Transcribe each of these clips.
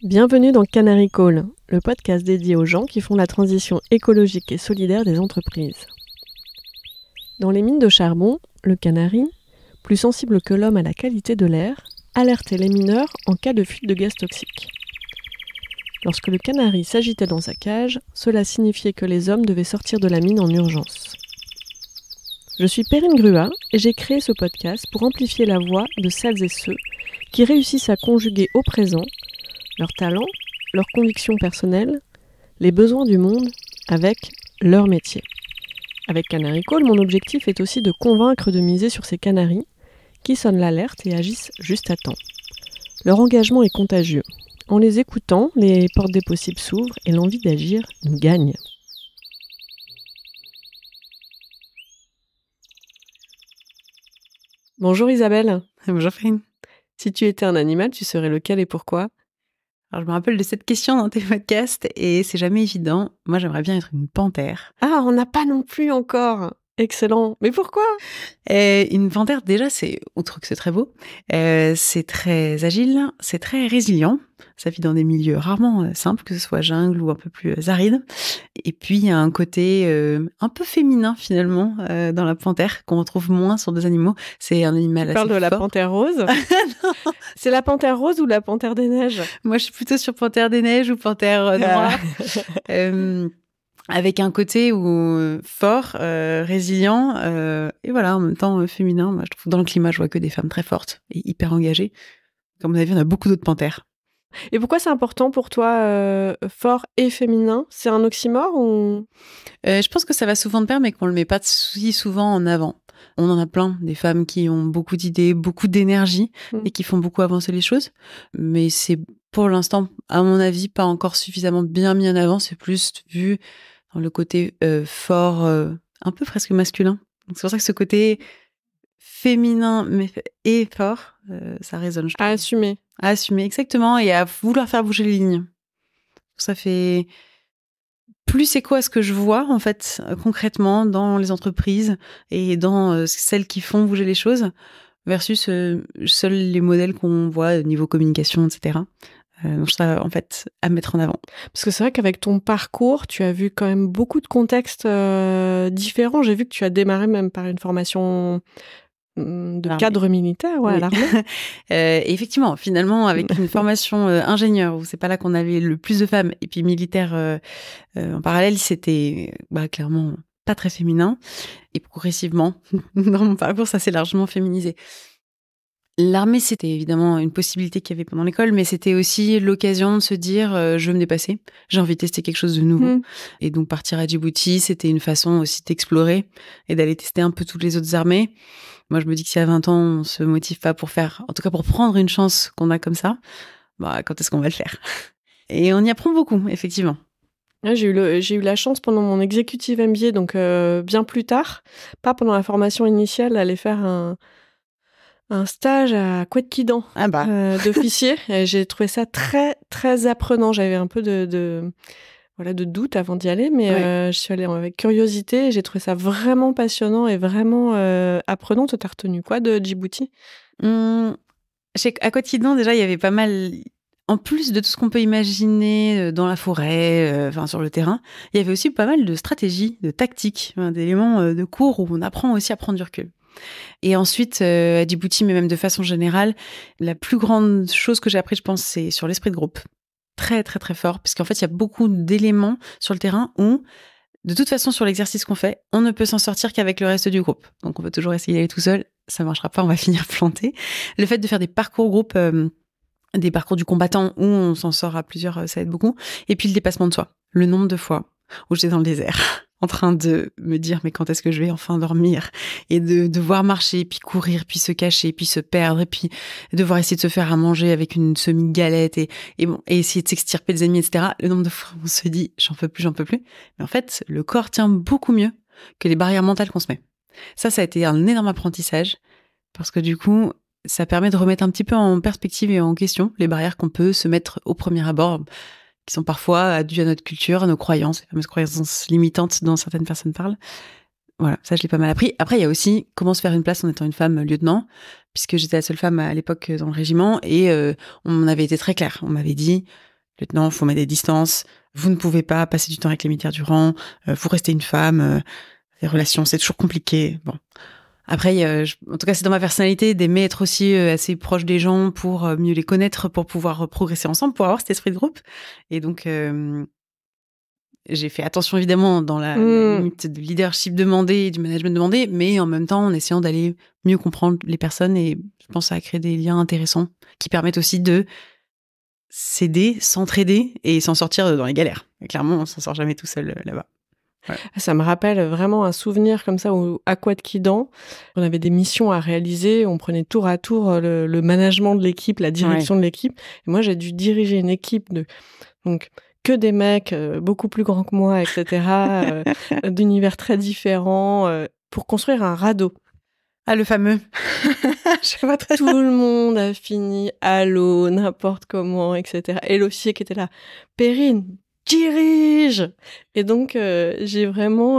Bienvenue dans Canary Call, le podcast dédié aux gens qui font la transition écologique et solidaire des entreprises. Dans les mines de charbon, le canari, plus sensible que l'homme à la qualité de l'air, alertait les mineurs en cas de fuite de gaz toxiques. Lorsque le canari s'agitait dans sa cage, cela signifiait que les hommes devaient sortir de la mine en urgence. Je suis Perrine Grua et j'ai créé ce podcast pour amplifier la voix de celles et ceux qui réussissent à conjuguer au présent leurs talents, leurs convictions personnelles, les besoins du monde avec leur métier. Avec Canary Call, mon objectif est aussi de convaincre de miser sur ces canaris qui sonnent l'alerte et agissent juste à temps. Leur engagement est contagieux. En les écoutant, les portes des possibles s'ouvrent et l'envie d'agir nous gagne. Bonjour Isabelle. Bonjour Farine. Si tu étais un animal, tu serais lequel et pourquoi ? Alors je me rappelle de cette question dans tes podcasts et c'est jamais évident. Moi j'aimerais bien être une panthère. Ah, on n'a pas non plus encore. Excellent. Mais pourquoi ? Une panthère déjà, c'est, outre que c'est très beau, c'est très agile, c'est très résilient. Ça vit dans des milieux rarement simples, que ce soit jungle ou un peu plus aride. Et puis il y a un côté un peu féminin finalement dans la panthère qu'on retrouve moins sur des animaux. C'est un animal assez fort. Tu parles de la panthère rose ? Non. C'est la panthère rose ou la panthère des neiges ? Moi je suis plutôt sur panthère des neiges ou panthère noire. Avec un côté fort, résilient, et voilà, en même temps féminin. Moi, je trouve dans le climat, je vois que des femmes très fortes et hyper engagées. Comme vous avez vu, on a beaucoup d'autres panthères. Et pourquoi c'est important pour toi, fort et féminin ? C'est un oxymore ou... Je pense que ça va souvent de pair, mais qu'on le met pas si souvent en avant. On en a plein, des femmes qui ont beaucoup d'idées, beaucoup d'énergie et qui font beaucoup avancer les choses. Mais c'est pour l'instant, à mon avis, pas encore suffisamment bien mis en avant. C'est plus vu dans le côté fort, un peu presque masculin. Donc c'est pour ça que ce côté féminin et fort, ça résonne. Je trouve. À assumer. À assumer, exactement, et à vouloir faire bouger les lignes. Ça fait plus écho à ce que je vois, en fait, concrètement, dans les entreprises et dans celles qui font bouger les choses, versus seuls les modèles qu'on voit au niveau communication, etc. Donc ça, en fait, à mettre en avant. Parce que c'est vrai qu'avec ton parcours, tu as vu quand même beaucoup de contextes différents. J'ai vu que tu as démarré même par une formation de cadre militaire, ouais, oui. À l'armée. Effectivement, finalement, avec une formation ingénieur, où c'est pas là qu'on avait le plus de femmes, et puis militaire en parallèle, c'était clairement pas très féminin. Et progressivement, dans mon parcours, ça s'est largement féminisé. L'armée, c'était évidemment une possibilité qu'il y avait pendant l'école, mais c'était aussi l'occasion de se dire je veux me dépasser, j'ai envie de tester quelque chose de nouveau. Et donc partir à Djibouti, c'était une façon aussi d'explorer et d'aller tester un peu toutes les autres armées. Moi, je me dis que si à 20 ans, on se motive pas pour faire, en tout cas pour prendre une chance qu'on a comme ça, quand est-ce qu'on va le faire ? Et on y apprend beaucoup, effectivement. Ouais, j'ai eu la chance pendant mon executive MBA, donc bien plus tard, pas pendant la formation initiale, d'aller faire un stage à Couët-Quidan d'officier. Et j'ai trouvé ça très, très apprenant. J'avais un peu de doute avant d'y aller, mais je suis allée avec curiosité et j'ai trouvé ça vraiment passionnant et vraiment apprenant. Toi, t'as retenu quoi de Djibouti ? À Couët-Quidan, déjà, il y avait pas mal... En plus de tout ce qu'on peut imaginer dans la forêt, sur le terrain, il y avait aussi pas mal de stratégies, de tactiques, d'éléments de cours où on apprend aussi à prendre du recul. Et ensuite, à Djibouti, mais même de façon générale, la plus grande chose que j'ai appris, je pense, c'est sur l'esprit de groupe. Très, très, très fort, parce qu'en fait, il y a beaucoup d'éléments sur le terrain où, de toute façon, sur l'exercice qu'on fait, on ne peut s'en sortir qu'avec le reste du groupe. Donc, on peut toujours essayer d'aller tout seul, ça marchera pas, on va finir planté. Le fait de faire des parcours groupes, des parcours du combattant où on s'en sort à plusieurs, ça aide beaucoup. Et puis, le dépassement de soi. Le nombre de fois où j'étais dans le désert, en train de me dire mais quand est-ce que je vais enfin dormir, et de devoir marcher, puis courir, puis se cacher, puis se perdre, et puis devoir essayer de se faire à manger avec une semi-galette et essayer de s'extirper des ennemis, etc. Le nombre de fois où on se dit j'en peux plus. Mais en fait, le corps tient beaucoup mieux que les barrières mentales qu'on se met. Ça a été un énorme apprentissage parce que du coup, ça permet de remettre un petit peu en perspective et en question les barrières qu'on peut se mettre au premier abord, qui sont parfois dues à notre culture, à nos croyances, les fameuses croyances limitantes dont certaines personnes parlent. Voilà, ça, je l'ai pas mal appris. Après, il y a aussi comment se faire une place en étant une femme lieutenant, puisque j'étais la seule femme à l'époque dans le régiment, et on avait été très clair. On m'avait dit, lieutenant, faut mettre des distances. Vous ne pouvez pas passer du temps avec les militaires du rang. Vous restez une femme. Les relations, c'est toujours compliqué. Bon. Après, en tout cas, c'est dans ma personnalité d'aimer être aussi assez proche des gens pour mieux les connaître, pour pouvoir progresser ensemble, pour avoir cet esprit de groupe. Et donc, j'ai fait attention évidemment dans la limite de leadership demandé et du management demandé, mais en même temps en essayant d'aller mieux comprendre les personnes, et je pense à créer des liens intéressants qui permettent aussi de s'aider, s'entraider et s'en sortir dans les galères. Et clairement, on s'en sort jamais tout seul là-bas. Ouais. Ça me rappelle vraiment un souvenir comme ça où, à Quadquidan, on avait des missions à réaliser, on prenait tour à tour le management de l'équipe, la direction de l'équipe. Et moi, j'ai dû diriger une équipe donc que des mecs beaucoup plus grands que moi, etc., d'univers très différents, pour construire un radeau. Ah, le fameux. Je vois très Tout le monde a fini à l'eau, n'importe comment, etc. Et l'officier qui était là, Perrine, dirige. Et donc, j'ai vraiment,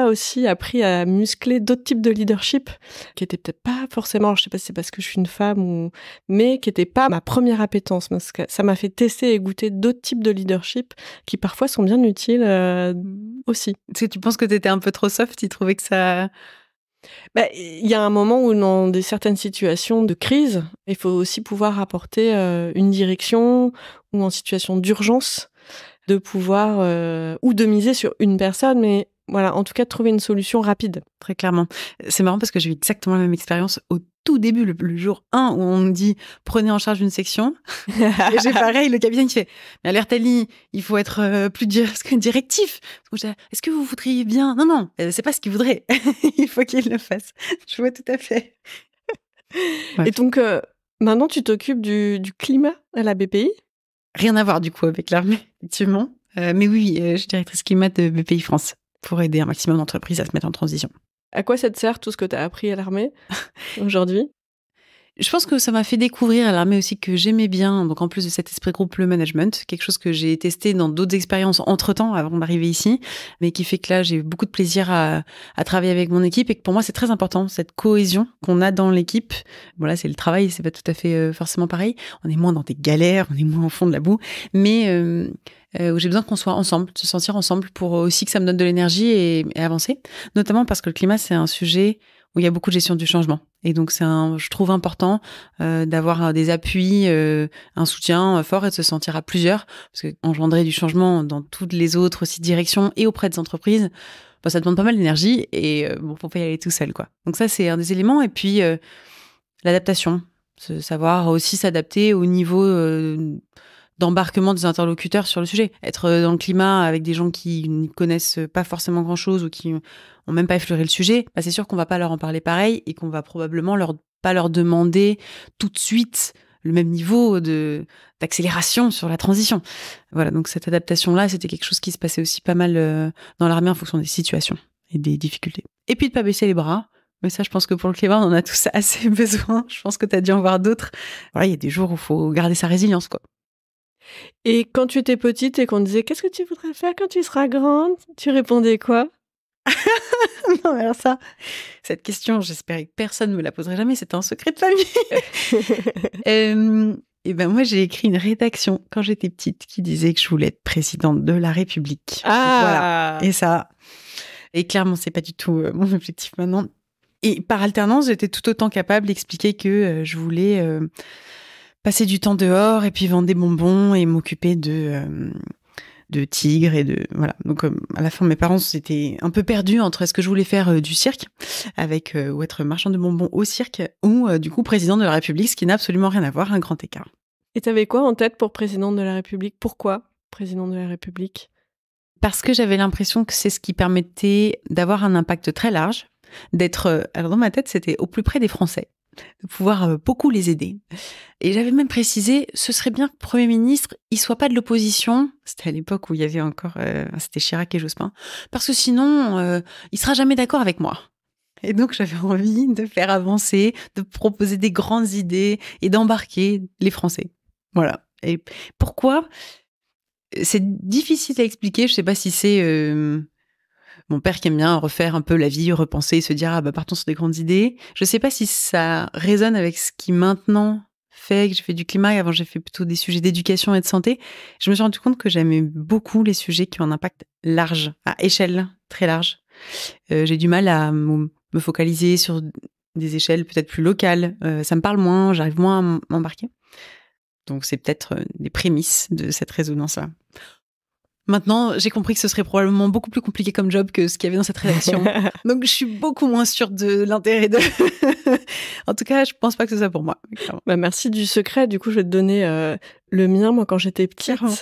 aussi appris à muscler d'autres types de leadership qui étaient peut-être pas forcément, je sais pas si c'est parce que je suis une femme mais qui étaient pas ma première appétence. Parce que ça m'a fait tester et goûter d'autres types de leadership qui parfois sont bien utiles aussi. Est-ce que tu penses que t'étais un peu trop soft? Tu trouvais que ça... Il y a un moment où dans certaines situations de crise, il faut aussi pouvoir apporter une direction, ou en situation d'urgence, de pouvoir ou de miser sur une personne, mais voilà, en tout cas de trouver une solution rapide. Très clairement. C'est marrant parce que j'ai eu exactement la même expérience au tout début, le jour 1, où on me dit prenez en charge une section. Et j'ai pareil, le capitaine qui fait mais alerte Ali, il faut être plus directif. Est-ce que vous voudriez bien? Non, c'est pas ce qu'il voudrait. Il faut qu'il le fasse. Je vois tout à fait. Ouais. Et donc maintenant tu t'occupes du climat à la BPI? Rien à voir du coup avec l'armée, effectivement. Mais oui, je suis directrice climat de BPI France pour aider un maximum d'entreprises à se mettre en transition. À quoi ça te sert tout ce que tu as appris à l'armée aujourd'hui? Je pense que ça m'a fait découvrir à l'armée aussi que j'aimais bien, donc en plus de cet esprit groupe, le management, quelque chose que j'ai testé dans d'autres expériences entre-temps avant d'arriver ici, mais qui fait que là, j'ai eu beaucoup de plaisir à travailler avec mon équipe, et que pour moi, c'est très important, cette cohésion qu'on a dans l'équipe. Voilà, c'est le travail, c'est pas tout à fait forcément pareil. On est moins dans des galères, on est moins au fond de la boue, mais où j'ai besoin qu'on soit ensemble, de se sentir ensemble pour aussi que ça me donne de l'énergie et avancer. Notamment parce que le climat, c'est un sujet où il y a beaucoup de gestion du changement. Et donc, je trouve important d'avoir des appuis, un soutien fort, et de se sentir à plusieurs. Parce que engendrer du changement dans toutes les autres aussi directions et auprès des entreprises, ça demande pas mal d'énergie, et faut pas y aller tout seul, quoi. Donc ça, c'est un des éléments. Et puis, l'adaptation. Savoir aussi s'adapter au niveau d'embarquement des interlocuteurs sur le sujet. Être dans le climat avec des gens qui ne connaissent pas forcément grand-chose ou qui ont même pas effleuré le sujet, c'est sûr qu'on va pas leur en parler pareil, et qu'on va probablement pas leur demander tout de suite le même niveau d'accélération sur la transition. Voilà, donc cette adaptation-là, c'était quelque chose qui se passait aussi pas mal dans l'armée en fonction des situations et des difficultés. Et puis de pas baisser les bras. Mais ça, je pense que pour le climat, on en a tous assez besoin. Je pense que tu as dû en voir d'autres. Voilà, il y a des jours où il faut garder sa résilience, quoi. Et quand tu étais petite et qu'on te disait « Qu'est-ce que tu voudrais faire quand tu seras grande ?» Tu répondais quoi? Non, alors ça, cette question, j'espérais que personne ne me la poserait jamais. C'était un secret de famille. Et ben moi, j'ai écrit une rédaction quand j'étais petite qui disait que je voulais être présidente de la République. Ah. Voilà. Et ça, et clairement, c'est pas du tout mon objectif maintenant. Et par alternance, j'étais tout autant capable d'expliquer que je voulais passer du temps dehors et puis vendre des bonbons et m'occuper de tigres et de voilà. Donc à la fin, mes parents étaient un peu perdus entre est-ce que je voulais faire du cirque avec ou être marchand de bonbons au cirque, ou du coup président de la République, ce qui n'a absolument rien à voir, un grand écart. Et t'avais quoi en tête pour présidente de la République? Pourquoi présidente de la République? Parce que j'avais l'impression que c'est ce qui permettait d'avoir un impact très large, d'être alors dans ma tête, c'était au plus près des Français, de pouvoir beaucoup les aider. Et j'avais même précisé, ce serait bien que le Premier ministre, il soit pas de l'opposition. C'était à l'époque où il y avait encore, c'était Chirac et Jospin, parce que sinon, il sera jamais d'accord avec moi. Et donc, j'avais envie de faire avancer, de proposer des grandes idées et d'embarquer les Français. Voilà. Et pourquoi? C'est difficile à expliquer. Je sais pas si c'est mon père qui aime bien refaire un peu la vie, repenser, se dire partons sur des grandes idées. Je sais pas si ça résonne avec ce qui maintenant fait que j'ai fait du climat et avant j'ai fait plutôt des sujets d'éducation et de santé, je me suis rendu compte que j'aimais beaucoup les sujets qui ont un impact large, à échelle très large. J'ai du mal à me focaliser sur des échelles peut-être plus locales. Ça me parle moins, j'arrive moins à m'embarquer. Donc c'est peut-être des prémices de cette résonance-là. Maintenant, j'ai compris que ce serait probablement beaucoup plus compliqué comme job que ce qu'il y avait dans cette rédaction. Donc, je suis beaucoup moins sûre de l'intérêt de... En tout cas, je pense pas que ce soit pour moi. Bah, merci du secret. Du coup, je vais te donner le mien. Moi, quand j'étais petite, Clairement.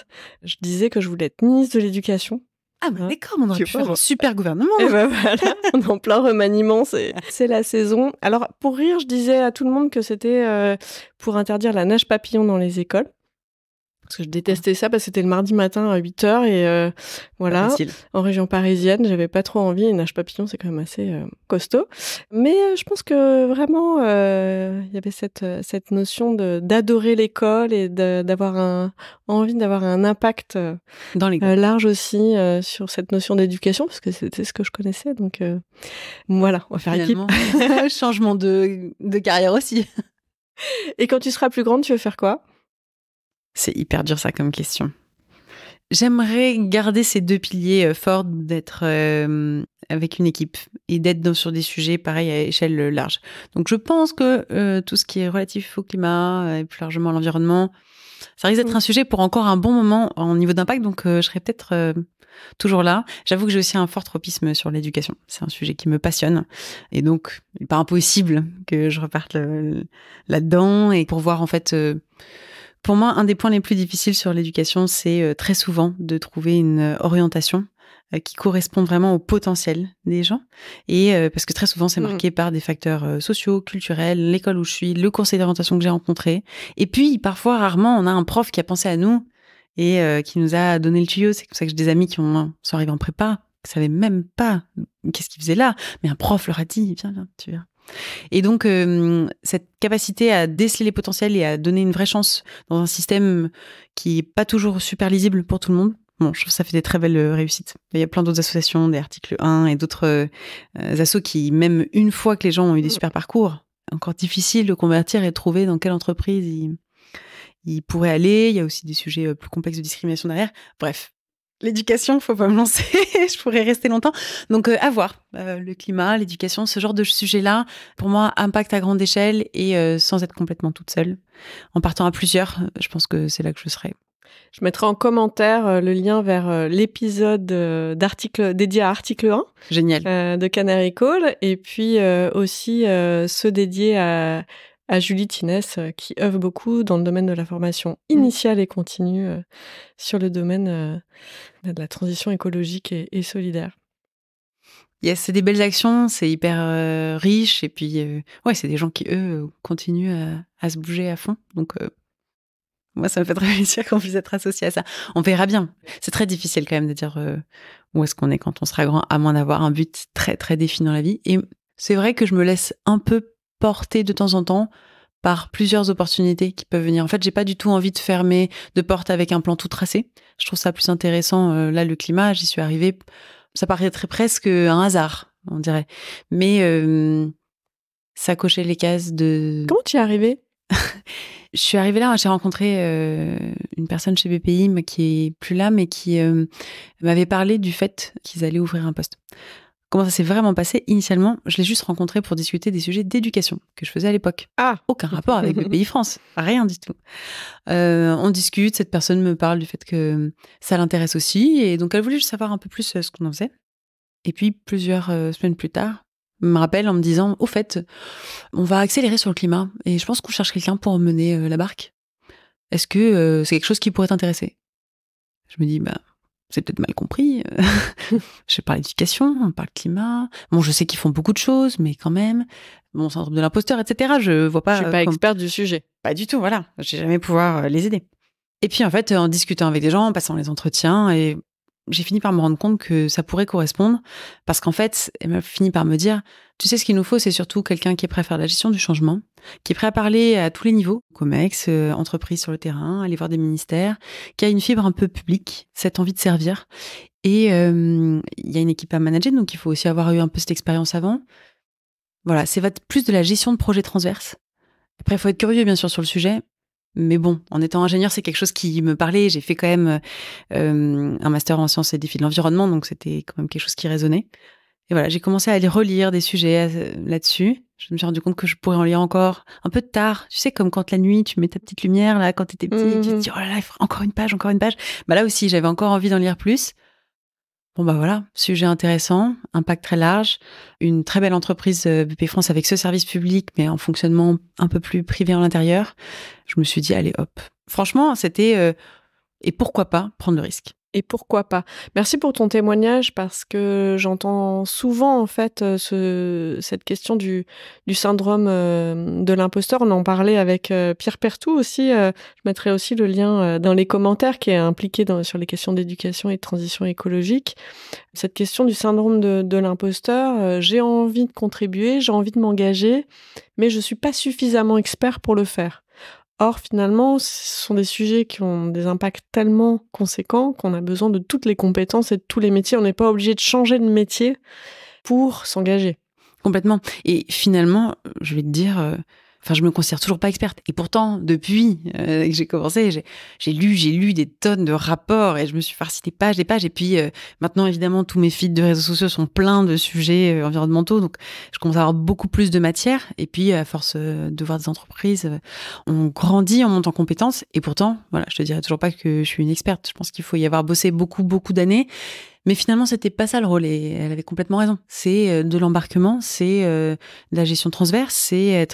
je disais que je voulais être ministre de l'Éducation. Ah bah d'accord, on aurait pu faire un super gouvernement. Et bah voilà, on est en plein remaniement, c'est la saison. Alors, pour rire, je disais à tout le monde que c'était pour interdire la nage papillon dans les écoles. Parce que je détestais ça, parce que c'était le mardi matin à 8h et voilà, en région parisienne, j'avais pas trop envie. Et nage papillon, c'est quand même assez costaud. Mais je pense que vraiment, il y avait cette notion d'adorer l'école et d'avoir envie d'avoir un impact dans large aussi sur cette notion d'éducation, parce que c'était ce que je connaissais. Donc voilà, on va faire équipe. Changement de carrière aussi. Et quand tu seras plus grande, tu veux faire quoi ? C'est hyper dur ça comme question. J'aimerais garder ces deux piliers forts, d'être avec une équipe et d'être sur des sujets pareils à échelle large. Donc je pense que tout ce qui est relatif au climat et plus largement à l'environnement, ça risque d'être un sujet pour encore un bon moment en niveau d'impact. Donc je serai peut-être toujours là. J'avoue que j'ai aussi un fort tropisme sur l'éducation. C'est un sujet qui me passionne. Et donc, il n'est pas impossible que je reparte là-dedans et pour voir en fait... Pour moi, un des points les plus difficiles sur l'éducation, c'est très souvent de trouver une orientation qui correspond vraiment au potentiel des gens. Et parce que très souvent, c'est marqué par des facteurs sociaux, culturels, l'école où je suis, le conseil d'orientation que j'ai rencontré. Et puis, parfois, rarement, on a un prof qui a pensé à nous et qui nous a donné le tuyau. C'est comme ça que j'ai des amis qui sont arrivés en prépa, qui savaient même pas qu'est-ce qu'ils faisaient là. Mais un prof leur a dit, viens, tu verras. Et donc, cette capacité à déceler les potentiels et à donner une vraie chance dans un système qui est pas toujours super lisible pour tout le monde, bon, je trouve que ça fait des très belles réussites. Il y a plein d'autres associations, des articles 1 et d'autres assos qui, même une fois que les gens ont eu des super parcours, encore difficile de convertir et de trouver dans quelle entreprise ils pourraient aller. Il y a aussi des sujets plus complexes de discrimination derrière. Bref. L'éducation, faut pas me lancer, je pourrais rester longtemps. Donc, à voir. Le climat, l'éducation, ce genre de sujet-là, pour moi, impact à grande échelle et sans être complètement toute seule. En partant à plusieurs, je pense que c'est là que je serai. Je mettrai en commentaire le lien vers l'épisode dédié à Article 1. Génial. De Canary Call. Et puis aussi ceux dédiés à Julie Tinès, qui œuvre beaucoup dans le domaine de la formation initiale et continue sur le domaine de la transition écologique et solidaire. Yes, c'est des belles actions, c'est hyper riche, et puis ouais, c'est des gens qui, eux, continuent à se bouger à fond. Donc, moi, ça me fait très plaisir qu'on puisse être associé à ça. On verra bien. C'est très difficile quand même de dire où est-ce qu'on est quand on sera grand, à moins d'avoir un but très, très défini dans la vie. Et c'est vrai que je me laisse un peu porter de temps en temps par plusieurs opportunités qui peuvent venir. En fait, j'ai pas du tout envie de fermer de porte avec un plan tout tracé. Je trouve ça plus intéressant. Là, le climat, j'y suis arrivée. Ça paraîtrait presque un hasard, on dirait. Mais ça cochait les cases de... Comment tu y es arrivée ? Je suis arrivée là, j'ai rencontré une personne chez BPI qui est plus là, mais qui m'avait parlé du fait qu'ils allaient ouvrir un poste. Comment ça s'est vraiment passé ? Initialement, je l'ai juste rencontré pour discuter des sujets d'éducation que je faisais à l'époque. Ah, aucun rapport avec BPI France, rien du tout. On discute, cette personne me parle du fait que ça l'intéresse aussi, et donc elle voulait juste savoir un peu plus ce qu'on en faisait. Et puis plusieurs semaines plus tard, elle me rappelle en me disant, au fait, on va accélérer sur le climat, et je pense qu'on cherche quelqu'un pour mener la barque. Est-ce que c'est quelque chose qui pourrait t'intéresser ? Je me dis, c'est peut-être mal compris. Je parle d'éducation, on parle climat. Bon, je sais qu'ils font beaucoup de choses, mais quand même, bon, syndrome de l'imposteur, etc. Je vois pas. Je suis pas experte du sujet. Pas du tout, voilà. Je vais jamais pouvoir les aider. Et puis, en fait, en discutant avec des gens, en passant les entretiens, et j'ai fini par me rendre compte que ça pourrait correspondre, parce qu'en fait, elle m'a fini par me dire, tu sais, ce qu'il nous faut, c'est surtout quelqu'un qui est prêt à faire de la gestion du changement, qui est prêt à parler à tous les niveaux, COMEX, entreprise sur le terrain, aller voir des ministères, qui a une fibre un peu publique, cette envie de servir. Et il y a une équipe à manager, donc il faut aussi avoir eu un peu cette expérience avant. Voilà, c'est plus de la gestion de projets transverses. Après, il faut être curieux, bien sûr, sur le sujet. Mais bon, en étant ingénieur, c'est quelque chose qui me parlait. J'ai fait quand même un master en sciences et défis de l'environnement, donc c'était quand même quelque chose qui résonnait. Et voilà, j'ai commencé à aller relire des sujets là-dessus. Je me suis rendu compte que je pourrais en lire encore un peu tard. Tu sais, comme quand la nuit, tu mets ta petite lumière, là, quand t'étais petit, tu te dis, oh là là, il faut encore une page, encore une page. Bah là aussi, j'avais encore envie d'en lire plus. Bon, bah voilà, sujet intéressant, impact très large, une très belle entreprise BP France avec ce service public, mais en fonctionnement un peu plus privé en l'intérieur. Je me suis dit, allez, hop. Franchement, c'était, et pourquoi pas prendre le risque. Et pourquoi pas? Merci pour ton témoignage parce que j'entends souvent en fait cette question du syndrome de l'imposteur. On en parlait avec Pierre Pertou aussi. Je mettrai aussi le lien dans les commentaires qui est impliqué sur les questions d'éducation et de transition écologique. Cette question du syndrome de l'imposteur, j'ai envie de contribuer, j'ai envie de m'engager, mais je suis pas suffisamment expert pour le faire. Or, finalement, ce sont des sujets qui ont des impacts tellement conséquents qu'on a besoin de toutes les compétences et de tous les métiers. On n'est pas obligé de changer de métier pour s'engager. Complètement. Et finalement, je vais te dire, je me considère toujours pas experte. Et pourtant, depuis que j'ai commencé, j'ai lu des tonnes de rapports et je me suis farci des pages. Et puis, maintenant, évidemment, tous mes feeds de réseaux sociaux sont pleins de sujets environnementaux. Donc, je commence à avoir beaucoup plus de matière. Et puis, à force de voir des entreprises, on grandit, on monte en compétences. Et pourtant, voilà, je te dirais toujours pas que je suis une experte. Je pense qu'il faut y avoir bossé beaucoup, beaucoup d'années. Mais finalement, c'était pas ça le rôle et elle avait complètement raison. C'est de l'embarquement, c'est de la gestion transverse, c'est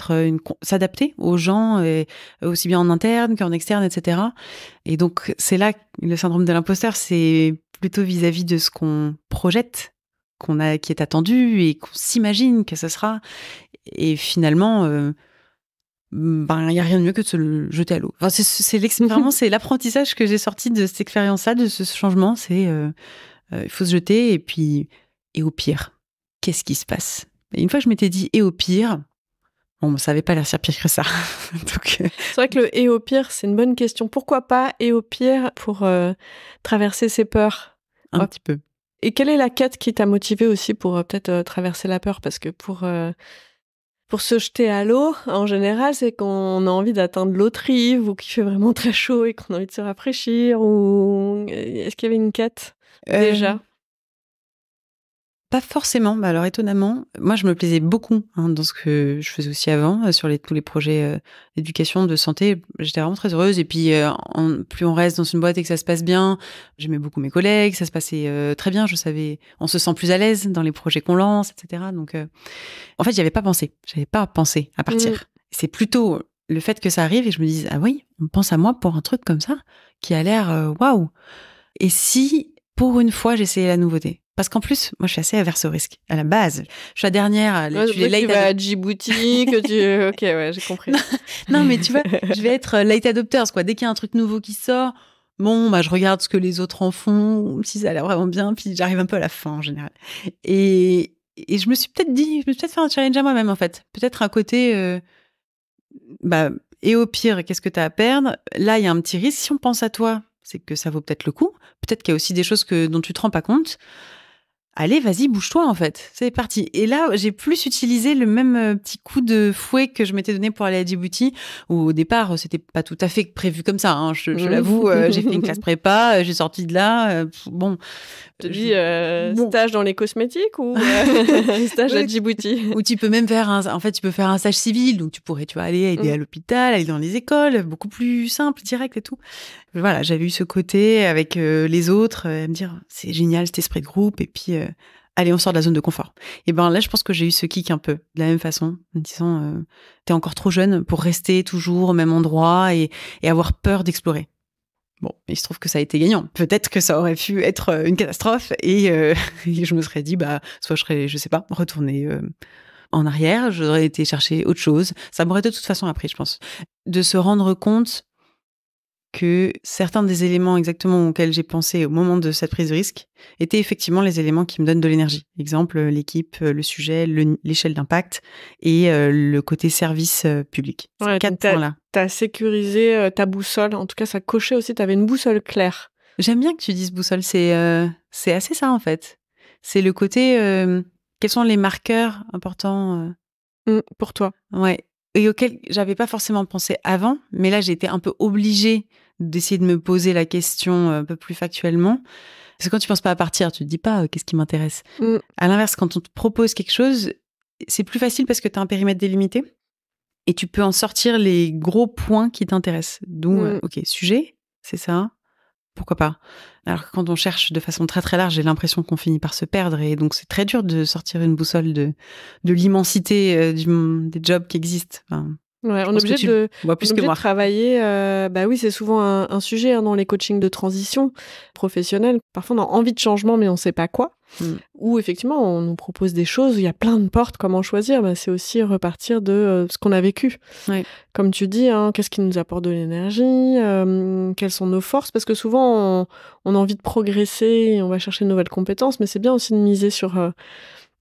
s'adapter aux gens, aussi bien en interne qu'en externe, etc. Et donc, c'est là le syndrome de l'imposteur, c'est plutôt vis-à-vis de ce qu'on projette, qui est attendu et qu'on s'imagine que ce sera. Et finalement, il y a rien de mieux que de se jeter à l'eau. Enfin, vraiment, c'est l'apprentissage que j'ai sorti de cette expérience-là, de ce changement, c'est il faut se jeter et au pire, qu'est-ce qui se passe? Et une fois que je m'étais dit et au pire, bon, ça n'avait pas l'air si pire que ça. Donc, c'est vrai que le et au pire, c'est une bonne question. Pourquoi pas et au pire pour traverser ses peurs? Un petit peu. Et quelle est la quête qui t'a motivée aussi pour peut-être traverser la peur? Parce que pour se jeter à l'eau, en général, c'est qu'on a envie d'atteindre l'autre rive ou qu'il fait vraiment très chaud et qu'on a envie de se rafraîchir. Ou est-ce qu'il y avait une quête déjà? Pas forcément. Bah alors étonnamment, moi je me plaisais beaucoup dans ce que je faisais aussi avant, sur tous les projets d'éducation, de santé. J'étais vraiment très heureuse. Et puis plus on reste dans une boîte et que ça se passe bien, j'aimais beaucoup mes collègues, ça se passait très bien. Je savais, on se sent plus à l'aise dans les projets qu'on lance, etc. Donc en fait, j'avais pas pensé à partir. C'est plutôt le fait que ça arrive et je me dise ah oui, on pense à moi pour un truc comme ça qui a l'air waouh. Et si pour une fois j'essayais la nouveauté? Parce qu'en plus, moi, je suis assez averse au risque. À la base, je suis la dernière. Tu vas à Djibouti, que tu... Ok, ouais, j'ai compris. Non, mais tu vois, je vais être late adopters, quoi. Dès qu'il y a un truc nouveau qui sort, bon, bah, je regarde ce que les autres en font, si ça a l'air vraiment bien, puis j'arrive un peu à la fin, en général. Et je me suis peut-être fait un challenge à moi-même, en fait. Peut-être un côté, et au pire, qu'est-ce que tu as à perdre? Là, il y a un petit risque. Si on pense à toi, c'est que ça vaut peut-être le coup. Peut-être qu'il y a aussi des choses dont tu te rends pas compte. Allez, vas-y, bouge-toi, en fait. C'est parti. Et là, j'ai plus utilisé le même petit coup de fouet que je m'étais donné pour aller à Djibouti, où au départ, c'était pas tout à fait prévu comme ça. Hein. Je l'avoue, j'ai fait une classe prépa, j'ai sorti de là. Bon. Tu te dis stage dans les cosmétiques ou stage à Djibouti? Ou tu peux même faire tu peux faire un stage civil, donc tu pourrais, aller aider à l'hôpital, aller dans les écoles, beaucoup plus simple, direct et tout. Voilà, j'avais eu ce côté avec les autres, me dire c'est génial cet esprit de groupe et puis allez on sort de la zone de confort. Et ben là je pense que j'ai eu ce kick un peu de la même façon, en me disant t'es encore trop jeune pour rester toujours au même endroit et avoir peur d'explorer. Bon, il se trouve que ça a été gagnant. Peut-être que ça aurait pu être une catastrophe et je me serais dit soit je serais, je sais pas, retournée en arrière, j'aurais été chercher autre chose. Ça m'aurait de toute façon appris, je pense, de se rendre compte que certains des éléments exactement auxquels j'ai pensé au moment de cette prise de risque étaient effectivement les éléments qui me donnent de l'énergie. Exemple, l'équipe, le sujet, l'échelle d'impact et le côté service public. Ouais, 4 points-là. T'as sécurisé ta boussole. En tout cas, ça cochait aussi. T'avais une boussole claire. J'aime bien que tu dises boussole. C'est assez ça, en fait. C'est le côté... quels sont les marqueurs importants pour toi? Ouais. et auquel j'avais pas forcément pensé avant, mais là, j'ai été un peu obligée d'essayer de me poser la question un peu plus factuellement. Parce que quand tu penses pas à partir, tu te dis pas qu'est-ce qui m'intéresse. À l'inverse, quand on te propose quelque chose, c'est plus facile parce que tu as un périmètre délimité et tu peux en sortir les gros points qui t'intéressent. Donc, ok, sujet, c'est ça. Pourquoi pas? Alors que quand on cherche de façon très très large, j'ai l'impression qu'on finit par se perdre et donc c'est très dur de sortir une boussole de l'immensité des jobs qui existent. Enfin, Ouais, je on est pense que obligé tu de vois plus on est que obligé de moi. travailler, bah oui, c'est souvent un sujet, dans les coachings de transition professionnelle. Parfois, on a envie de changement, mais on sait pas quoi. Ou effectivement, on nous propose des choses, il y a plein de portes, comment choisir? Bah, c'est aussi repartir de, ce qu'on a vécu. Ouais. Comme tu dis, qu'est-ce qui nous apporte de l'énergie? Quelles sont nos forces? Parce que souvent, on a envie de progresser et on va chercher de nouvelles compétences, mais c'est bien aussi de miser sur,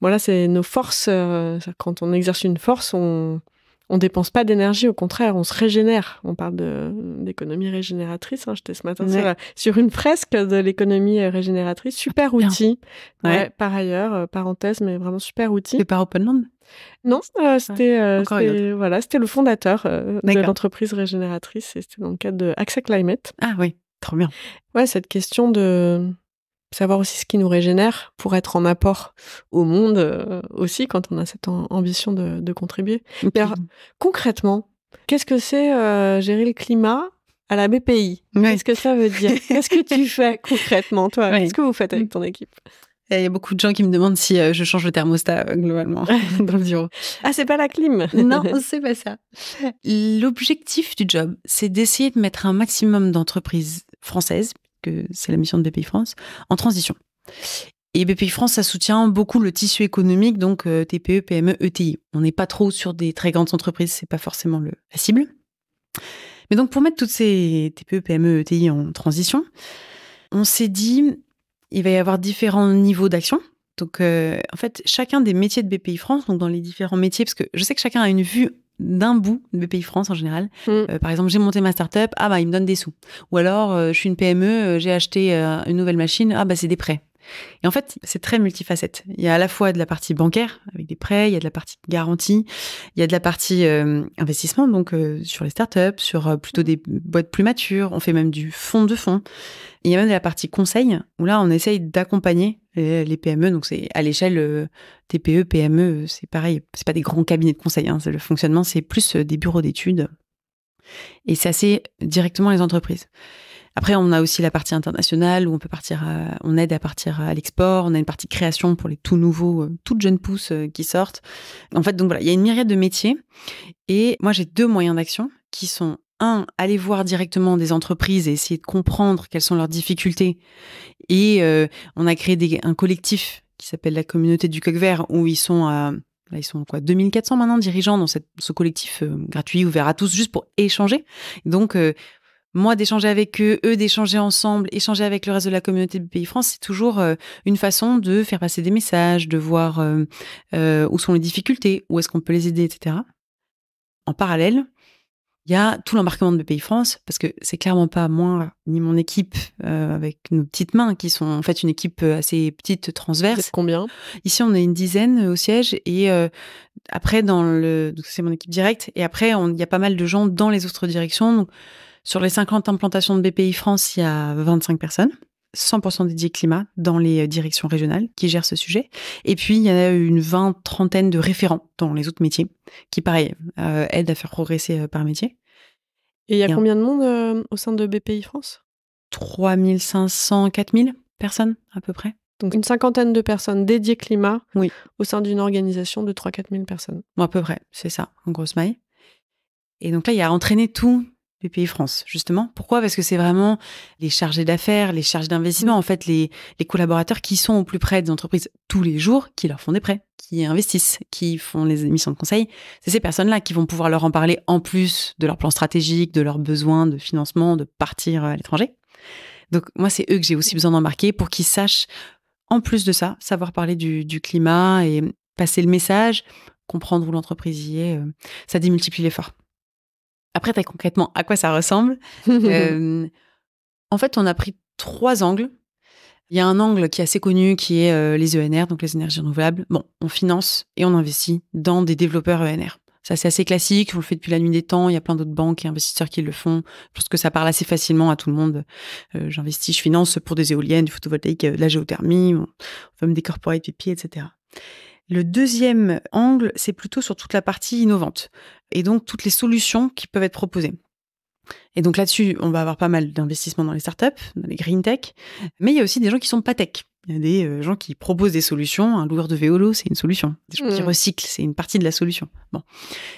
voilà, c'est nos forces, quand on exerce une force, on dépense pas d'énergie, au contraire, on se régénère. On parle d'économie régénératrice. J'étais ce matin sur une fresque de l'économie régénératrice. Super outil. Ouais, par ailleurs, parenthèse, mais vraiment super outil. C'est par Openland? Non, c'était le fondateur de D'accord. l'entreprise régénératrice et c'était dans le cadre de AXA Climate. Ah oui, trop bien. Ouais, cette question de savoir aussi ce qui nous régénère pour être en apport au monde aussi quand on a cette ambition de contribuer. Mais alors, concrètement, qu'est-ce que c'est gérer le climat à la BPI? Qu'est-ce que ça veut dire? Qu'est-ce que tu fais concrètement, toi? Qu'est-ce que vous faites avec ton équipe? Il y a beaucoup de gens qui me demandent si je change le thermostat globalement dans le bureau. Ah, c'est pas la clim? Non, c'est pas ça. L'objectif du job, c'est d'essayer de mettre un maximum d'entreprises françaises, que c'est la mission de BPI France, en transition. Et BPI France, ça soutient beaucoup le tissu économique, donc TPE, PME, ETI. On n'est pas trop sur des très grandes entreprises, c'est pas forcément la cible. Mais donc pour mettre toutes ces TPE, PME, ETI en transition, on s'est dit, il va y avoir différents niveaux d'action. Donc en fait, chacun des métiers de BPI France, donc dans les différents métiers, parce que je sais que chacun a une vue d'un bout de BPI France en général. Par exemple, j'ai monté ma start-up, il me donne des sous. Ou alors, je suis une PME, j'ai acheté une nouvelle machine, c'est des prêts. Et en fait, c'est très multifacette. Il y a à la fois de la partie bancaire, avec des prêts, il y a de la partie garantie, il y a de la partie investissement, donc sur les startups, sur plutôt des boîtes plus matures, on fait même du fonds de fonds. Et il y a même de la partie conseil, où là, on essaye d'accompagner les PME, donc c'est à l'échelle TPE, PME, c'est pareil, c'est pas des grands cabinets de conseil, le fonctionnement, c'est plus des bureaux d'études. Et c'est assez directement les entreprises. Après, on a aussi la partie internationale où on aide à partir à l'export. On a une partie création pour les tout nouveaux, toutes jeunes pousses qui sortent. En fait, donc voilà, il y a une myriade de métiers. Et moi, j'ai 2 moyens d'action qui sont aller voir directement des entreprises et essayer de comprendre quelles sont leurs difficultés. Et on a créé un collectif qui s'appelle la communauté du coq vert où ils sont 2400 maintenant dirigeants dans ce collectif gratuit, ouvert à tous, juste pour échanger. Donc, moi, d'échanger avec eux d'échanger ensemble, échanger avec le reste de la communauté de BPI France, c'est toujours une façon de faire passer des messages, de voir où sont les difficultés, où est-ce qu'on peut les aider, etc. En parallèle, il y a tout l'embarquement de BPI France, parce que c'est clairement pas moi ni mon équipe avec nos petites mains qui sont en fait une équipe assez petite, transverse. Vous êtes combien? Ici, on est une dizaine au siège et après, donc c'est mon équipe directe. Et après, il y a pas mal de gens dans les autres directions. Donc, sur les 50 implantations de BPI France, il y a 25 personnes, 100% dédiées climat dans les directions régionales qui gèrent ce sujet. Et puis, il y en a une trentaine de référents dans les autres métiers qui, pareil, aident à faire progresser par métier. Et il y a combien de monde au sein de BPI France? 3500, 4000 personnes à peu près. Donc une cinquantaine de personnes dédiées climat oui. Au sein d'une organisation de 3-4 000 personnes. Bon, à peu près, c'est ça, en grosse maille. Et donc là, il y a entraîné tout BPI France, justement. Pourquoi? Parce que c'est vraiment les chargés d'affaires, les chargés d'investissement, en fait, les collaborateurs qui sont au plus près des entreprises tous les jours, qui leur font des prêts, qui investissent, qui font les émissions de conseil. C'est ces personnes-là qui vont pouvoir leur en parler en plus de leur plan stratégique, de leurs besoins de financement, de partir à l'étranger. Donc, moi, c'est eux que j'ai aussi besoin d'embarquer pour qu'ils sachent, en plus de ça, savoir parler du climat et passer le message, comprendre où l'entreprise y est. Ça démultiplie l'effort. Après, très concrètement, à quoi ça ressemble? En fait, on a pris 3 angles. Il y a un angle qui est assez connu, qui est les ENR, donc les énergies renouvelables. Bon, on finance et on investit dans des développeurs ENR. Ça, c'est assez classique. On le fait depuis la nuit des temps. Il y a plein d'autres banques et investisseurs qui le font. Je pense que ça parle assez facilement à tout le monde. J'investis, je finance pour des éoliennes, du photovoltaïque, de la géothermie, on fait même des corporate PPI, etc. Le deuxième angle, c'est plutôt sur toute la partie innovante et donc toutes les solutions qui peuvent être proposées. Et donc là-dessus, on va avoir pas mal d'investissements dans les startups, dans les green tech, mais il y a aussi des gens qui sont pas tech. Il y a des gens qui proposent des solutions. Un loueur de vélo, c'est une solution. Des gens qui recyclent, c'est une partie de la solution. Bon.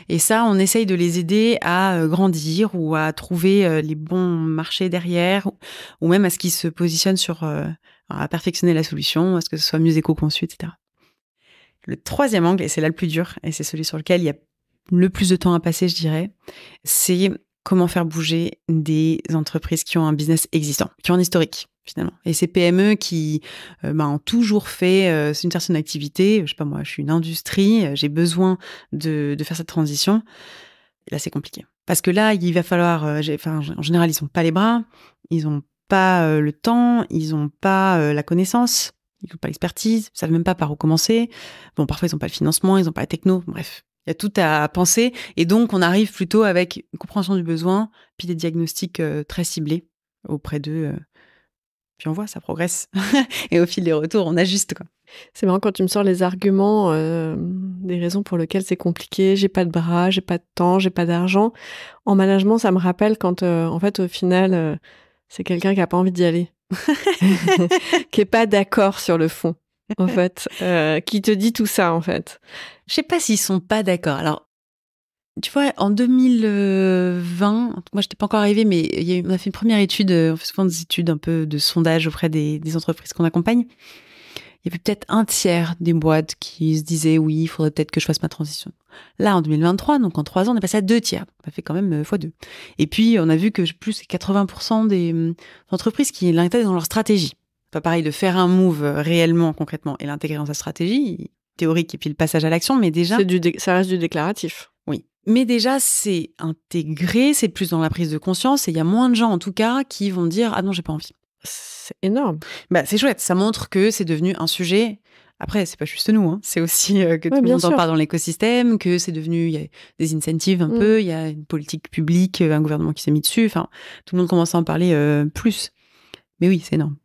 Et ça, on essaye de les aider à grandir ou à trouver les bons marchés derrière, ou même à ce qu'ils se positionnent à perfectionner la solution, à ce que ce soit mieux éco-conçu, etc. Le troisième angle, et c'est là le plus dur, et c'est celui sur lequel il y a le plus de temps à passer, je dirais, c'est comment faire bouger des entreprises qui ont un business existant, qui ont un historique, finalement. Et ces PME qui ont toujours fait une certaine activité, je sais pas moi, je suis une industrie, j'ai besoin de faire cette transition. Là, c'est compliqué. Parce que là, il va falloir... en général, ils n'ont pas les bras, ils n'ont pas le temps, ils n'ont pas la connaissance, ils n'ont pas l'expertise, ils ne savent même pas par où commencer. Bon, parfois, ils n'ont pas le financement, ils n'ont pas la techno, bref. Il y a tout à penser. Et donc, on arrive plutôt avec une compréhension du besoin, puis des diagnostics très ciblés auprès d'eux. Puis on voit, ça progresse. Et au fil des retours, on ajuste, quoi. C'est marrant quand tu me sors les arguments, des raisons pour lesquelles c'est compliqué. J'ai pas de bras, j'ai pas de temps, j'ai pas d'argent. En management, ça me rappelle quand, en fait, au final, c'est quelqu'un qui a pas envie d'y aller. Qui est pas d'accord sur le fond, en fait. Qui te dit tout ça, en fait. Je sais pas s'ils sont pas d'accord. Alors, tu vois, en 2020, moi, j'étais pas encore arrivée, mais on a fait une première étude, on fait souvent des études un peu de sondage auprès des entreprises qu'on accompagne. Il y avait peut-être un tiers des boîtes qui se disaient, oui, il faudrait peut-être que je fasse ma transition. Là, en 2023, donc en 3 ans, on est passé à 2 tiers. Ça fait quand même x2. Et puis, on a vu que plus de 80% des entreprises qui l'intégrent dans leur stratégie. Pas pareil de faire un move réellement, concrètement, et l'intégrer dans sa stratégie, théorique, et puis le passage à l'action, mais déjà... Ça reste du déclaratif. Oui. Mais déjà, c'est intégré, c'est plus dans la prise de conscience, et il y a moins de gens, en tout cas, qui vont dire « Ah non, j'ai pas envie ». C'est énorme. C'est chouette, ça montre que c'est devenu un sujet. Après, c'est pas juste nous, hein. C'est aussi que tout le monde en parle dans l'écosystème, que c'est devenu, il y a des incentives un peu, il y a une politique publique, un gouvernement qui s'est mis dessus, enfin, tout le monde commence à en parler plus. Mais oui, c'est énorme.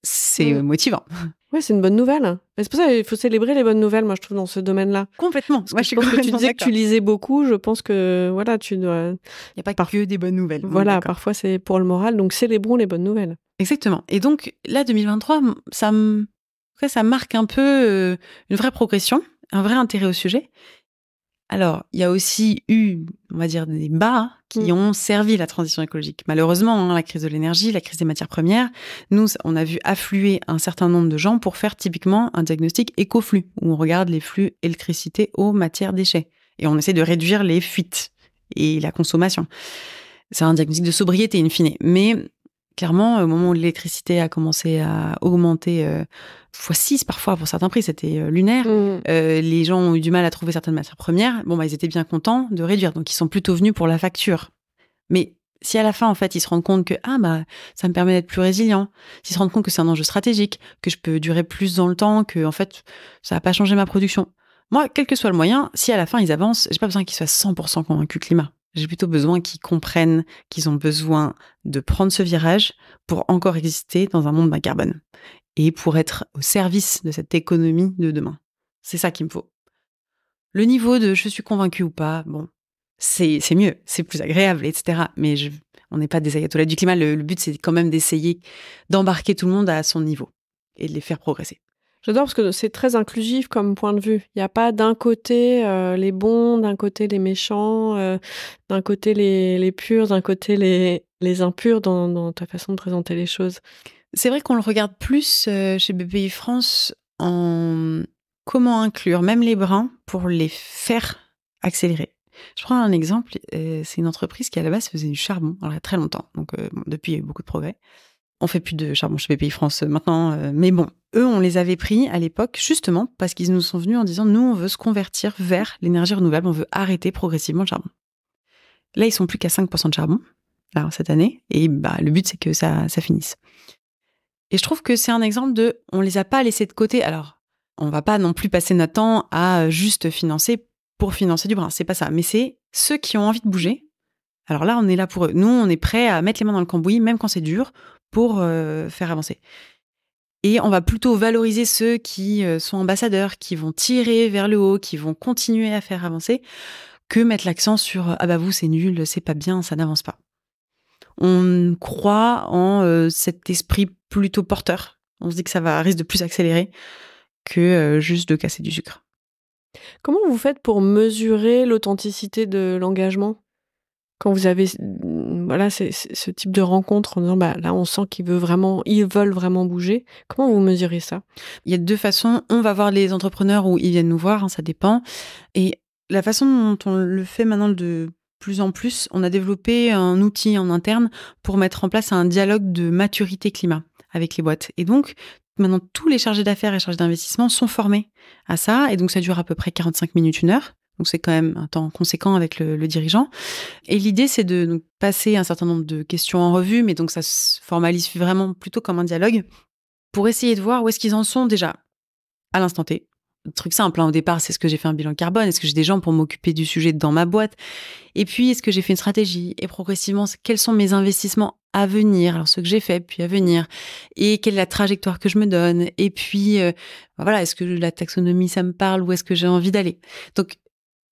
C'est motivant. Oui, c'est une bonne nouvelle. C'est pour ça qu'il faut célébrer les bonnes nouvelles, moi, je trouve, dans ce domaine-là. Complètement. Moi, je pense que tu disais que tu lisais beaucoup, je pense que, voilà, tu dois... Il n'y a pas que des bonnes nouvelles. Voilà, parfois c'est pour le moral, donc célébrons les bonnes nouvelles. Exactement. Et donc, là, 2023, ça marque un peu une vraie progression, un vrai intérêt au sujet. Alors, il y a aussi eu, on va dire, des bas qui ont servi la transition écologique. Malheureusement, la crise de l'énergie, la crise des matières premières, nous, on a vu affluer un certain nombre de gens pour faire typiquement un diagnostic éco-flux, où on regarde les flux électricité, eau, matière, déchets. Et on essaie de réduire les fuites et la consommation. C'est un diagnostic de sobriété, in fine. Mais clairement, au moment où l'électricité a commencé à augmenter x6 parfois pour certains prix, c'était lunaire. Les gens ont eu du mal à trouver certaines matières premières. Ils étaient bien contents de réduire. Donc, ils sont plutôt venus pour la facture. Mais si à la fin, en fait, ils se rendent compte que ça me permet d'être plus résilient, s'ils se rendent compte que c'est un enjeu stratégique, que je peux durer plus dans le temps, que en fait, ça va pas changer ma production. Moi, quel que soit le moyen, si à la fin, ils avancent, j'ai pas besoin qu'ils soient 100% convaincus climat. J'ai plutôt besoin qu'ils comprennent qu'ils ont besoin de prendre ce virage pour encore exister dans un monde bas carbone et pour être au service de cette économie de demain. C'est ça qu'il me faut. Le niveau de je suis convaincu ou pas, c'est mieux, c'est plus agréable, etc. Mais on n'est pas des ayatollahs du climat. Le but, c'est quand même d'essayer d'embarquer tout le monde à son niveau et de les faire progresser. J'adore parce que c'est très inclusif comme point de vue. Il n'y a pas d'un côté les bons, d'un côté les méchants, d'un côté les purs, d'un côté les impurs dans ta façon de présenter les choses. C'est vrai qu'on le regarde plus chez BPI France en comment inclure même les bruns pour les faire accélérer. Je prends un exemple, c'est une entreprise qui à la base faisait du charbon, alors il y a très longtemps, donc depuis il y a eu beaucoup de progrès. On fait plus de charbon chez BPI France maintenant, mais eux, on les avait pris à l'époque justement parce qu'ils nous sont venus en disant « Nous, on veut se convertir vers l'énergie renouvelable, on veut arrêter progressivement le charbon. » Là, ils sont plus qu'à 5% de charbon, là, cette année, et le but, c'est que ça finisse. Et je trouve que c'est un exemple de « On les a pas laissés de côté ». Alors, on va pas non plus passer notre temps à juste financer pour financer du brin. C'est pas ça. Mais c'est ceux qui ont envie de bouger. Alors là, on est là pour eux. Nous, on est prêts à mettre les mains dans le cambouis, même quand c'est dur, pour faire avancer. Et on va plutôt valoriser ceux qui sont ambassadeurs, qui vont tirer vers le haut, qui vont continuer à faire avancer, que mettre l'accent sur « Ah bah vous, c'est nul, c'est pas bien, ça n'avance pas ». On croit en cet esprit plutôt porteur. On se dit que ça risque de plus accélérer que juste de casser du sucre. Comment vous faites pour mesurer l'authenticité de l'engagement ? Quand vous avez ce type de rencontre en disant là on sent qu'ils veulent vraiment bouger, comment vous mesurez ça ? Il y a 2 façons. On va voir les entrepreneurs ou ils viennent nous voir, ça dépend. Et la façon dont on le fait maintenant de plus en plus, on a développé un outil en interne pour mettre en place un dialogue de maturité climat avec les boîtes. Et donc, maintenant, tous les chargés d'affaires et chargés d'investissement sont formés à ça. Et donc, ça dure à peu près 45 minutes, 1 heure. Donc, c'est quand même un temps conséquent avec le dirigeant. Et l'idée, c'est de donc, passer un certain nombre de questions en revue, mais donc ça se formalise vraiment plutôt comme un dialogue pour essayer de voir où est-ce qu'ils en sont déjà à l'instant T. Le truc simple, au départ, c'est est-ce que j'ai fait un bilan carbone ? Est-ce que j'ai des gens pour m'occuper du sujet dans ma boîte ? Et puis, est-ce que j'ai fait une stratégie ? Et progressivement, quels sont mes investissements à venir ? Alors, ceux que j'ai faits, puis à venir. Et quelle est la trajectoire que je me donne ? Et puis, est-ce que la taxonomie, ça me parle ? Où est-ce que j'ai envie d'aller ? Donc,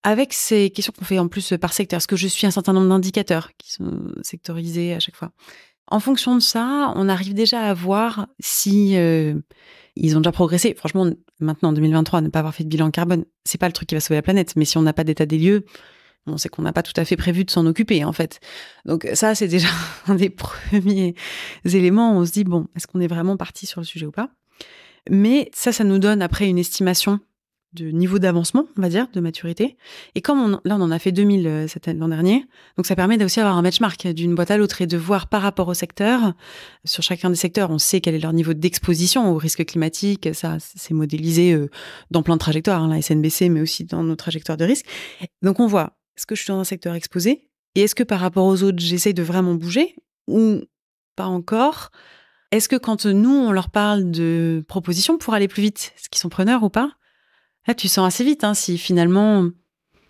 avec ces questions qu'on fait en plus par secteur, est-ce que je suis un certain nombre d'indicateurs qui sont sectorisés à chaque fois ? En fonction de ça, on arrive déjà à voir si ils ont déjà progressé. Franchement, maintenant, en 2023, ne pas avoir fait de bilan carbone, c'est pas le truc qui va sauver la planète. Mais si on n'a pas d'état des lieux, on sait qu'on n'a pas tout à fait prévu de s'en occuper, en fait. Donc ça, c'est déjà un des premiers éléments où on se dit, bon, est-ce qu'on est vraiment parti sur le sujet ou pas ? Mais ça nous donne après une estimation de niveau d'avancement, on va dire, de maturité. Et comme on en a fait 2000 l'an dernier, donc ça permet aussi d'avoir un benchmark d'une boîte à l'autre et de voir par rapport au secteur. Sur chacun des secteurs, on sait quel est leur niveau d'exposition au risque climatique. Ça, c'est modélisé dans plein de trajectoires, la SNBC, mais aussi dans nos trajectoires de risque. Donc on voit, est-ce que je suis dans un secteur exposé ? Et est-ce que par rapport aux autres, j'essaye de vraiment bouger ou pas encore ? Est-ce que quand nous, on leur parle de propositions pour aller plus vite, est-ce qu'ils sont preneurs ou pas ? Là, tu sens assez vite si finalement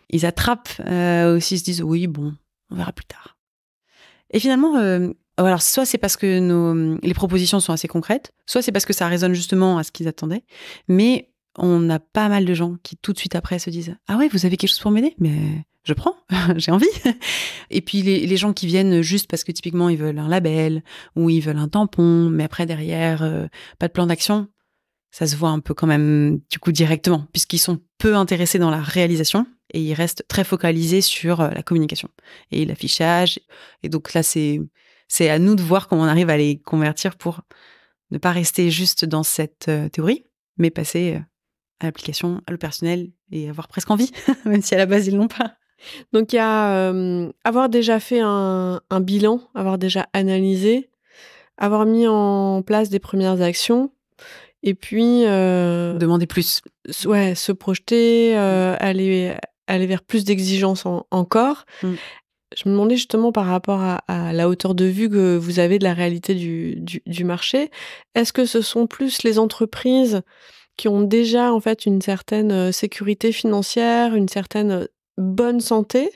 ils attrapent ou s'ils se disent oui, bon, on verra plus tard. Et finalement, alors soit c'est parce que les propositions sont assez concrètes, soit c'est parce que ça résonne justement à ce qu'ils attendaient. Mais on a pas mal de gens qui tout de suite après se disent ah ouais, vous avez quelque chose pour m'aider ? Mais je prends, j'ai envie. Et puis les gens qui viennent juste parce que typiquement ils veulent un label ou ils veulent un tampon, mais après derrière pas de plan d'action. Ça se voit un peu quand même, du coup, directement, puisqu'ils sont peu intéressés dans la réalisation et ils restent très focalisés sur la communication et l'affichage. Et donc là, c'est à nous de voir comment on arrive à les convertir pour ne pas rester juste dans cette théorie, mais passer à l'application, à l'opérationnel et avoir presque envie, même si à la base, ils l'ont pas. Donc, il y a avoir déjà fait un bilan, avoir déjà analysé, avoir mis en place des premières actions. Et puis demander plus. Ouais, se projeter, aller vers plus d'exigences encore. Je me demandais justement par rapport à la hauteur de vue que vous avez de la réalité du marché. Est-ce que ce sont plus les entreprises qui ont déjà en fait une certaine sécurité financière, une certaine bonne santé,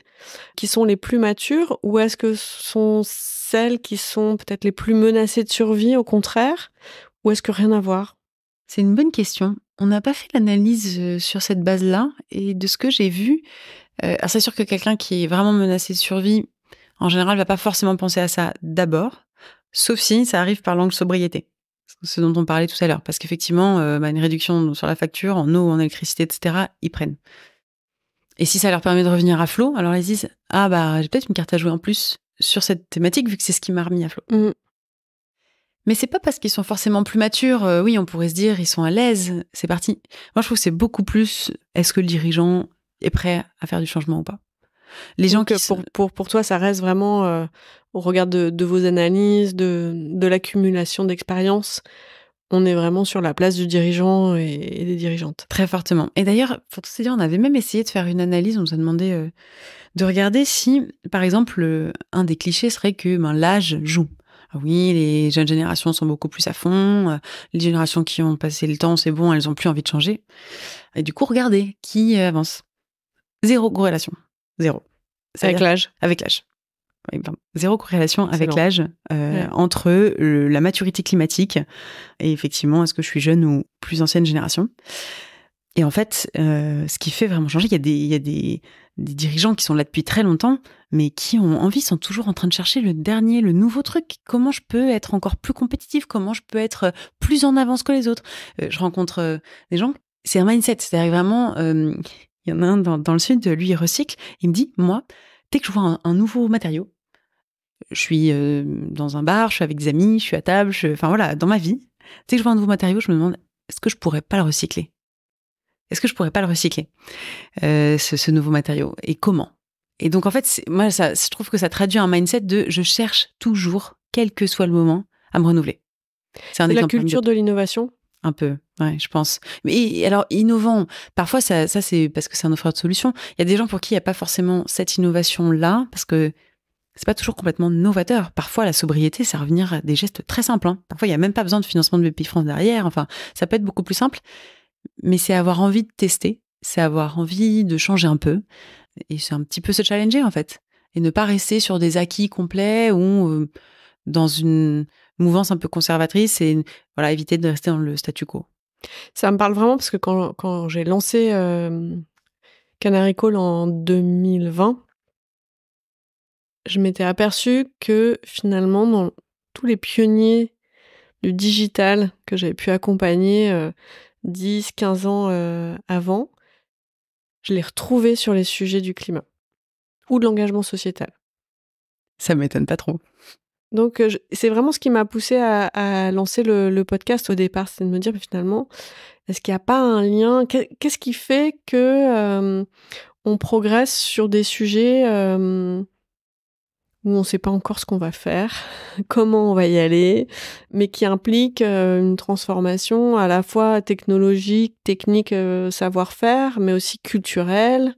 qui sont les plus matures, ou est-ce que ce sont celles qui sont peut-être les plus menacées de survie, au contraire, ou est-ce que rien à voir ? C'est une bonne question. On n'a pas fait l'analyse sur cette base-là. Et de ce que j'ai vu, alors c'est sûr que quelqu'un qui est vraiment menacé de survie, en général, va pas forcément penser à ça d'abord, sauf si ça arrive par l'angle sobriété. Ce dont on parlait tout à l'heure. Parce qu'effectivement, une réduction sur la facture, en eau, en électricité, etc., ils prennent. Et si ça leur permet de revenir à flot, alors ils disent « Ah bah, j'ai peut-être une carte à jouer en plus sur cette thématique, vu que c'est ce qui m'a remis à flot. » Mais c'est pas parce qu'ils sont forcément plus matures. Oui, on pourrait se dire, ils sont à l'aise, c'est parti. Moi, je trouve que c'est beaucoup plus, est-ce que le dirigeant est prêt à faire du changement ou pas ? Les gens qui pour toi, ça reste vraiment, au regard de vos analyses, de l'accumulation d'expérience, on est vraiment sur la place du dirigeant et des dirigeantes. Très fortement. Et d'ailleurs, pour tout se dire, on avait même essayé de faire une analyse, on nous a demandé de regarder si, par exemple, un des clichés serait que l'âge joue. Ah oui, les jeunes générations sont beaucoup plus à fond. Les générations qui ont passé le temps, c'est bon, elles ont plus envie de changer. Et du coup, regardez qui avance. Zéro corrélation. Zéro. Avec l'âge. Avec l'âge. Oui, pardon. Zéro corrélation avec Excellent. l'âge Ouais. entre la maturité climatique et effectivement, est-ce que je suis jeune ou plus ancienne génération. Et en fait, ce qui fait vraiment changer, il y a des dirigeants qui sont là depuis très longtemps, mais qui ont envie, sont toujours en train de chercher le dernier, le nouveau truc. Comment je peux être encore plus compétitif? Comment je peux être plus en avance que les autres? Je rencontre des gens, c'est un mindset. C'est-à-dire vraiment, il y en a un dans le sud, lui, il recycle. Il me dit, moi, dès que je vois un nouveau matériau, je suis dans un bar, je suis avec des amis, je suis à table, enfin voilà, dans ma vie, dès que je vois un nouveau matériau, je me demande, est-ce que je pourrais pas le recycler? Est-ce que je pourrais pas le recycler, ce nouveau matériau? Et comment? Et donc, en fait, moi, je trouve que ça traduit un mindset de je cherche toujours, quel que soit le moment, à me renouveler. C'est la culture de l'innovation? Un peu, ouais, je pense. Mais alors, innovant, parfois, ça c'est parce que c'est un offreur de solution. Il y a des gens pour qui il n'y a pas forcément cette innovation-là, parce que c'est pas toujours complètement novateur. Parfois, la sobriété, c'est revenir à des gestes très simples. Hein. Parfois, il n'y a même pas besoin de financement de Bpifrance derrière. Enfin, ça peut être beaucoup plus simple. Mais c'est avoir envie de tester, c'est avoir envie de changer un peu. Et c'est un petit peu se challenger, en fait. Et ne pas rester sur des acquis complets ou dans une mouvance un peu conservatrice et voilà, éviter de rester dans le statu quo. Ça me parle vraiment parce que quand j'ai lancé Canary Call en 2020, je m'étais aperçue que finalement, dans tous les pionniers du digital que j'avais pu accompagner 10, 15 ans avant, je les retrouvais sur les sujets du climat ou de l'engagement sociétal. Ça m'étonne pas trop. Donc, c'est vraiment ce qui m'a poussée à lancer le podcast au départ, c'est de me dire, mais finalement, est-ce qu'il n'y a pas un lien? Qu'est-ce qui fait que on progresse sur des sujets où on ne sait pas encore ce qu'on va faire, comment on va y aller, mais qui impliquent une transformation à la fois technologique, technique, savoir-faire, mais aussi culturelle,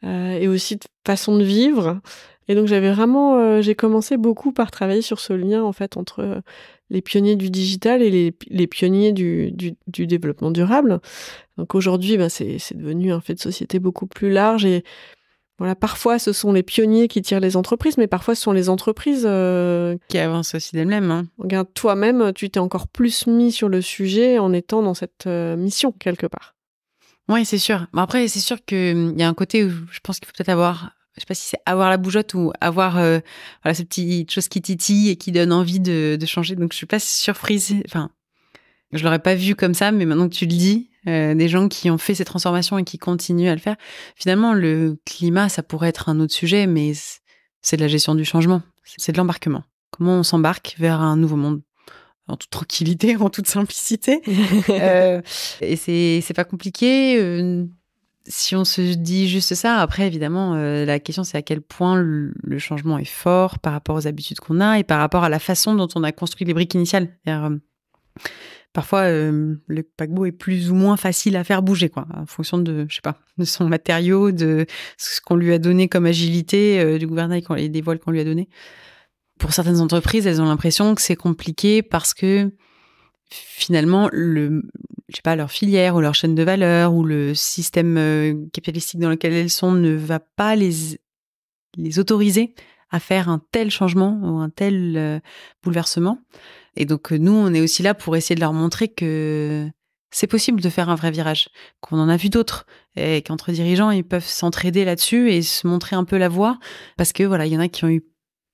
et aussi de façon de vivre. Et donc j'avais vraiment, j'ai commencé beaucoup par travailler sur ce lien en fait entre les pionniers du digital et les pionniers du développement durable. Donc aujourd'hui, c'est devenu un fait de société beaucoup plus large et voilà, parfois ce sont les pionniers qui tirent les entreprises, mais parfois ce sont les entreprises qui avancent aussi d'elles-mêmes. Hein. Regarde, toi-même, tu t'es encore plus mis sur le sujet en étant dans cette mission quelque part. Oui, c'est sûr. Mais après, c'est sûr qu'il y a un côté où je pense qu'il faut peut-être avoir, je sais pas si c'est avoir la bougeotte ou avoir voilà, ces petites choses qui titillent et qui donnent envie de changer. Donc, je suis pas surprise. Enfin, je l'aurais pas vu comme ça, mais maintenant que tu le dis, des gens qui ont fait ces transformations et qui continuent à le faire. Finalement, le climat, ça pourrait être un autre sujet, mais c'est de la gestion du changement. C'est de l'embarquement. Comment on s'embarque vers un nouveau monde en toute tranquillité, en toute simplicité. Et c'est pas compliqué. Si on se dit juste ça, après, évidemment, la question, c'est à quel point le changement est fort par rapport aux habitudes qu'on a et par rapport à la façon dont on a construit les briques initiales. Parfois, le paquebot est plus ou moins facile à faire bouger, quoi, en fonction de, je sais pas, de son matériau, de ce qu'on lui a donné comme agilité, du gouvernail et des voiles qu'on lui a donné. Pour certaines entreprises, elles ont l'impression que c'est compliqué parce que finalement, je sais pas, leur filière ou leur chaîne de valeur ou le système capitalistique dans lequel elles sont ne va pas les autoriser à faire un tel changement ou un tel bouleversement. Et donc, nous, on est aussi là pour essayer de leur montrer que c'est possible de faire un vrai virage, qu'on en a vu d'autres, et qu'entre dirigeants, ils peuvent s'entraider là-dessus et se montrer un peu la voie, parce que voilà, il y en a qui ont eu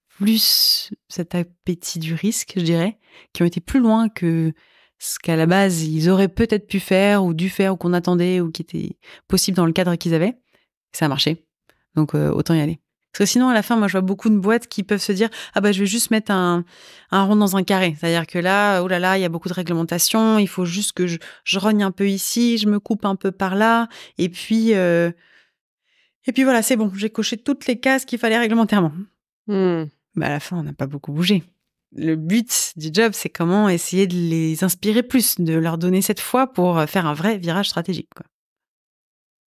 plus cet appétit du risque, je dirais, qui ont été plus loin que ce qu'à la base, ils auraient peut-être pu faire ou dû faire ou qu'on attendait ou qui était possible dans le cadre qu'ils avaient. Ça a marché. Donc, autant y aller. Parce que sinon, à la fin, moi, je vois beaucoup de boîtes qui peuvent se dire « Ah bah, je vais juste mettre un rond dans un carré. » C'est-à-dire que là, oh là là, il y a beaucoup de réglementations. Il faut juste que je rogne un peu ici, je me coupe un peu par là. Et puis voilà, c'est bon. J'ai coché toutes les cases qu'il fallait réglementairement. Bah, à la fin, on n'a pas beaucoup bougé. Le but du job, c'est comment essayer de les inspirer plus, de leur donner cette foi pour faire un vrai virage stratégique, quoi.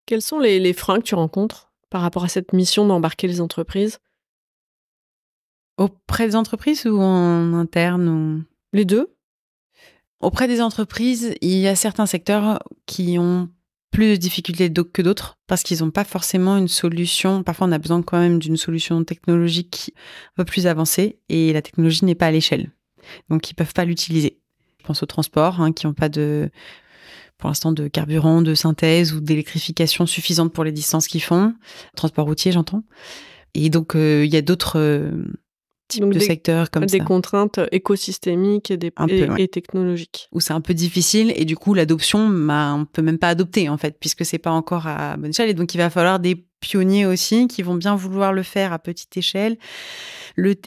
Quels sont les freins que tu rencontres par rapport à cette mission d'embarquer les entreprises? Auprès des entreprises ou en interne ou... Les deux? Auprès des entreprises, il y a certains secteurs qui ont plus de difficultés que d'autres parce qu'ils n'ont pas forcément une solution. Parfois, on a besoin quand même d'une solution technologique un peu plus avancée et la technologie n'est pas à l'échelle. Donc, ils ne peuvent pas l'utiliser. Je pense aux transports qui n'ont pas pour l'instant de carburant, de synthèse ou d'électrification suffisante pour les distances qu'ils font. Transport routier, j'entends. Et donc, il y a d'autres types de secteurs comme ça. Des contraintes écosystémiques et technologiques. Où c'est un peu difficile et du coup, l'adoption, on peut même pas adopter en fait, puisque c'est pas encore à bonne échelle. Et donc, il va falloir des pionniers aussi qui vont bien vouloir le faire à petite échelle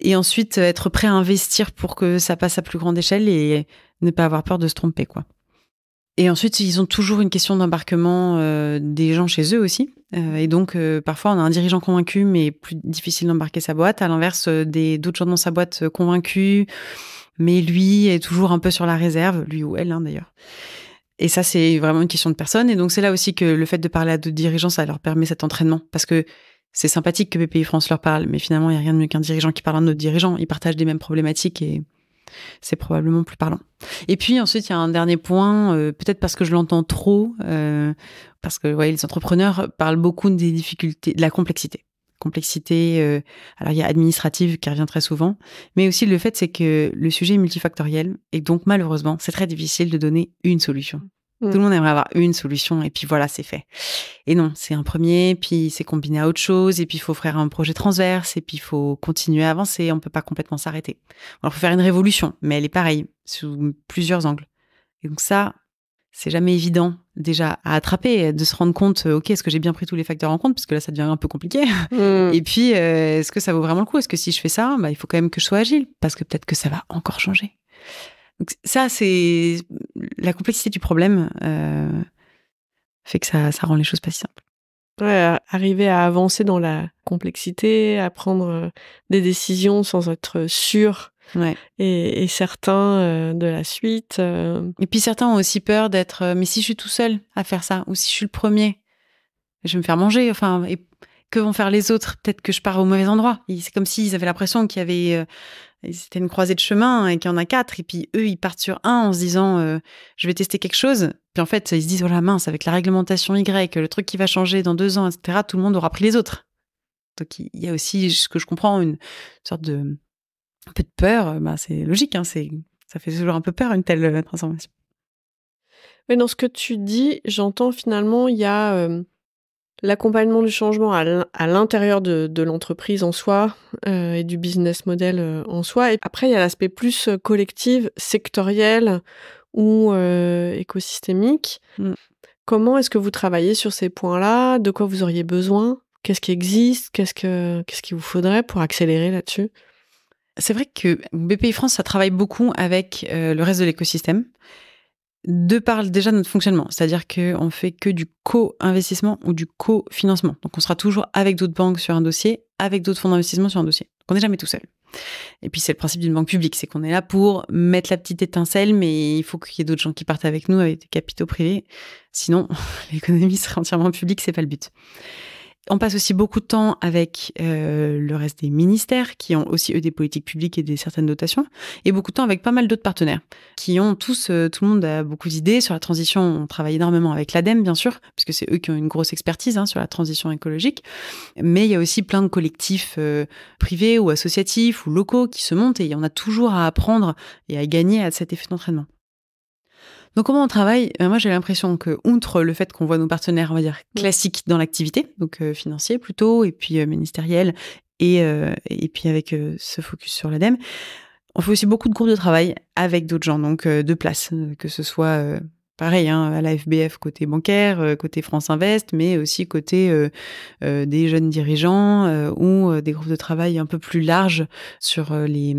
et ensuite être prêts à investir pour que ça passe à plus grande échelle et ne pas avoir peur de se tromper, quoi. Et ensuite, ils ont toujours une question d'embarquement des gens chez eux aussi. Et donc, parfois, on a un dirigeant convaincu, mais plus difficile d'embarquer sa boîte. À l'inverse, d'autres gens dans sa boîte convaincus, mais lui est toujours un peu sur la réserve, lui ou elle d'ailleurs. Et ça, c'est vraiment une question de personne. Et donc, c'est là aussi que le fait de parler à d'autres dirigeants, ça leur permet cet entraînement. Parce que c'est sympathique que BPI France leur parle, mais finalement, il n'y a rien de mieux qu'un dirigeant qui parle à un autre dirigeant. Ils partagent les mêmes problématiques et c'est probablement plus parlant. Et puis ensuite, il y a un dernier point, peut-être parce que je l'entends trop, parce que les entrepreneurs parlent beaucoup des difficultés, de la complexité. Alors il y a administrative qui revient très souvent, mais aussi le fait, c'est que le sujet est multifactoriel et donc malheureusement, c'est très difficile de donner une solution. Tout le monde aimerait avoir une solution et puis voilà, c'est fait. Et non, c'est un premier, puis c'est combiné à autre chose, et puis il faut faire un projet transverse, et puis il faut continuer à avancer, on peut pas complètement s'arrêter. Alors, il faut faire une révolution, mais elle est pareille, sous plusieurs angles. Et donc ça, c'est jamais évident déjà à attraper, de se rendre compte, ok, est-ce que j'ai bien pris tous les facteurs en compte, parce que là, ça devient un peu compliqué. Et puis, est-ce que ça vaut vraiment le coup? Est-ce que si je fais ça, il faut quand même que je sois agile, parce que peut-être que ça va encore changer. Donc ça, c'est la complexité du problème fait que ça rend les choses pas si simples. Ouais, arriver à avancer dans la complexité, à prendre des décisions sans être sûr et certain de la suite. Et puis certains ont aussi peur d'être mais si je suis tout seul à faire ça, ou si je suis le premier, je vais me faire manger. Enfin, et que vont faire les autres? Peut-être que je pars au mauvais endroit. C'est comme s'ils avaient l'impression qu'il y avait c'était une croisée de chemin et qu'il y en a 4, et puis eux, ils partent sur un en se disant je vais tester quelque chose. Puis en fait, ils se disent voilà, mince, avec la réglementation Y, le truc qui va changer dans 2 ans, etc., tout le monde aura pris les autres. Donc il y a aussi, ce que je comprends, une sorte de un peu de peur. C'est logique, ça fait toujours un peu peur, une telle transformation. Mais dans ce que tu dis, j'entends finalement, il y a l'accompagnement du changement à l'intérieur de l'entreprise en soi et du business model en soi. Et après, il y a l'aspect plus collectif, sectoriel ou écosystémique. Comment est-ce que vous travaillez sur ces points-là? De quoi vous auriez besoin? Qu'est-ce qui existe? Qu'est-ce qu'il vous faudrait pour accélérer là-dessus? C'est vrai que BPI France, ça travaille beaucoup avec le reste de l'écosystème. De par déjà notre fonctionnement, c'est-à-dire qu'on fait que du co-investissement ou du co-financement. Donc, on sera toujours avec d'autres banques sur un dossier, avec d'autres fonds d'investissement sur un dossier. Donc, on n'est jamais tout seul. Et puis, c'est le principe d'une banque publique, c'est qu'on est là pour mettre la petite étincelle, mais il faut qu'il y ait d'autres gens qui partent avec nous, avec des capitaux privés. Sinon, l'économie serait entièrement publique, c'est pas le but. On passe aussi beaucoup de temps avec le reste des ministères qui ont aussi, eux, des politiques publiques et des certaines dotations, et beaucoup de temps avec pas mal d'autres partenaires qui ont tous, tout le monde a beaucoup d'idées sur la transition. On travaille énormément avec l'ADEME, bien sûr, puisque c'est eux qui ont une grosse expertise sur la transition écologique, mais il y a aussi plein de collectifs privés ou associatifs ou locaux qui se montent, et il y en a toujours à apprendre et à gagner à cet effet d'entraînement. Donc, comment on travaille? Moi, j'ai l'impression que, outre le fait qu'on voit nos partenaires, on va dire, classiques dans l'activité, donc financiers plutôt, et puis ministériels, et puis avec ce focus sur l'ADEME, on fait aussi beaucoup de groupes de travail avec d'autres gens, donc de place, que ce soit pareil, à la FBF côté bancaire, côté France Invest, mais aussi côté des jeunes dirigeants ou des groupes de travail un peu plus larges sur les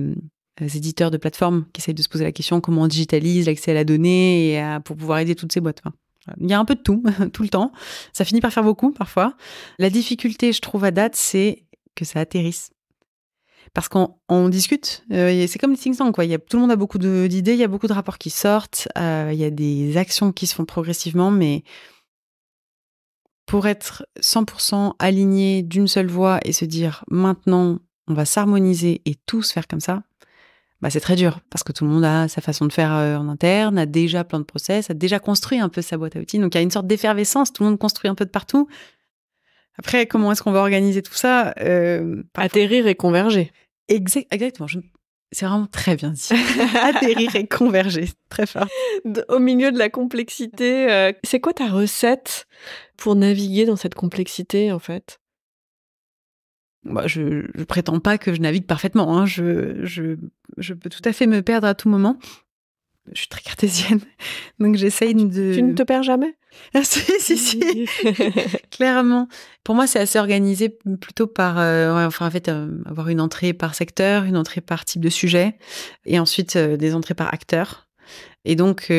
éditeurs de plateformes qui essayent de se poser la question comment on digitalise l'accès à la donnée et pour pouvoir aider toutes ces boîtes. Enfin, il y a un peu de tout, tout le temps. Ça finit par faire beaucoup parfois. La difficulté, je trouve, à date, c'est que ça atterrisse. Parce qu'on discute, c'est comme les think tanks, quoi. Tout le monde a beaucoup d'idées, il y a beaucoup de rapports qui sortent, il y a des actions qui se font progressivement, mais pour être 100% aligné d'une seule voix et se dire maintenant, on va s'harmoniser et tous faire comme ça, c'est très dur parce que tout le monde a sa façon de faire en interne, a déjà plein de process, a déjà construit un peu sa boîte à outils. Donc, il y a une sorte d'effervescence. Tout le monde construit un peu de partout. Après, comment est-ce qu'on va organiser tout ça Atterrir et converger. Exactement. C'est vraiment très bien dit. Atterrir et converger. Très fort. Au milieu de la complexité, c'est quoi ta recette pour naviguer dans cette complexité, en fait? Je prétends pas que je navigue parfaitement. Hein. Je peux tout à fait me perdre à tout moment. Je suis très cartésienne, donc j'essaye de... Tu ne te perds jamais? Ah, si. Clairement. Pour moi, c'est assez organisé plutôt par... avoir une entrée par secteur, une entrée par type de sujet, et ensuite des entrées par acteur. Et donc,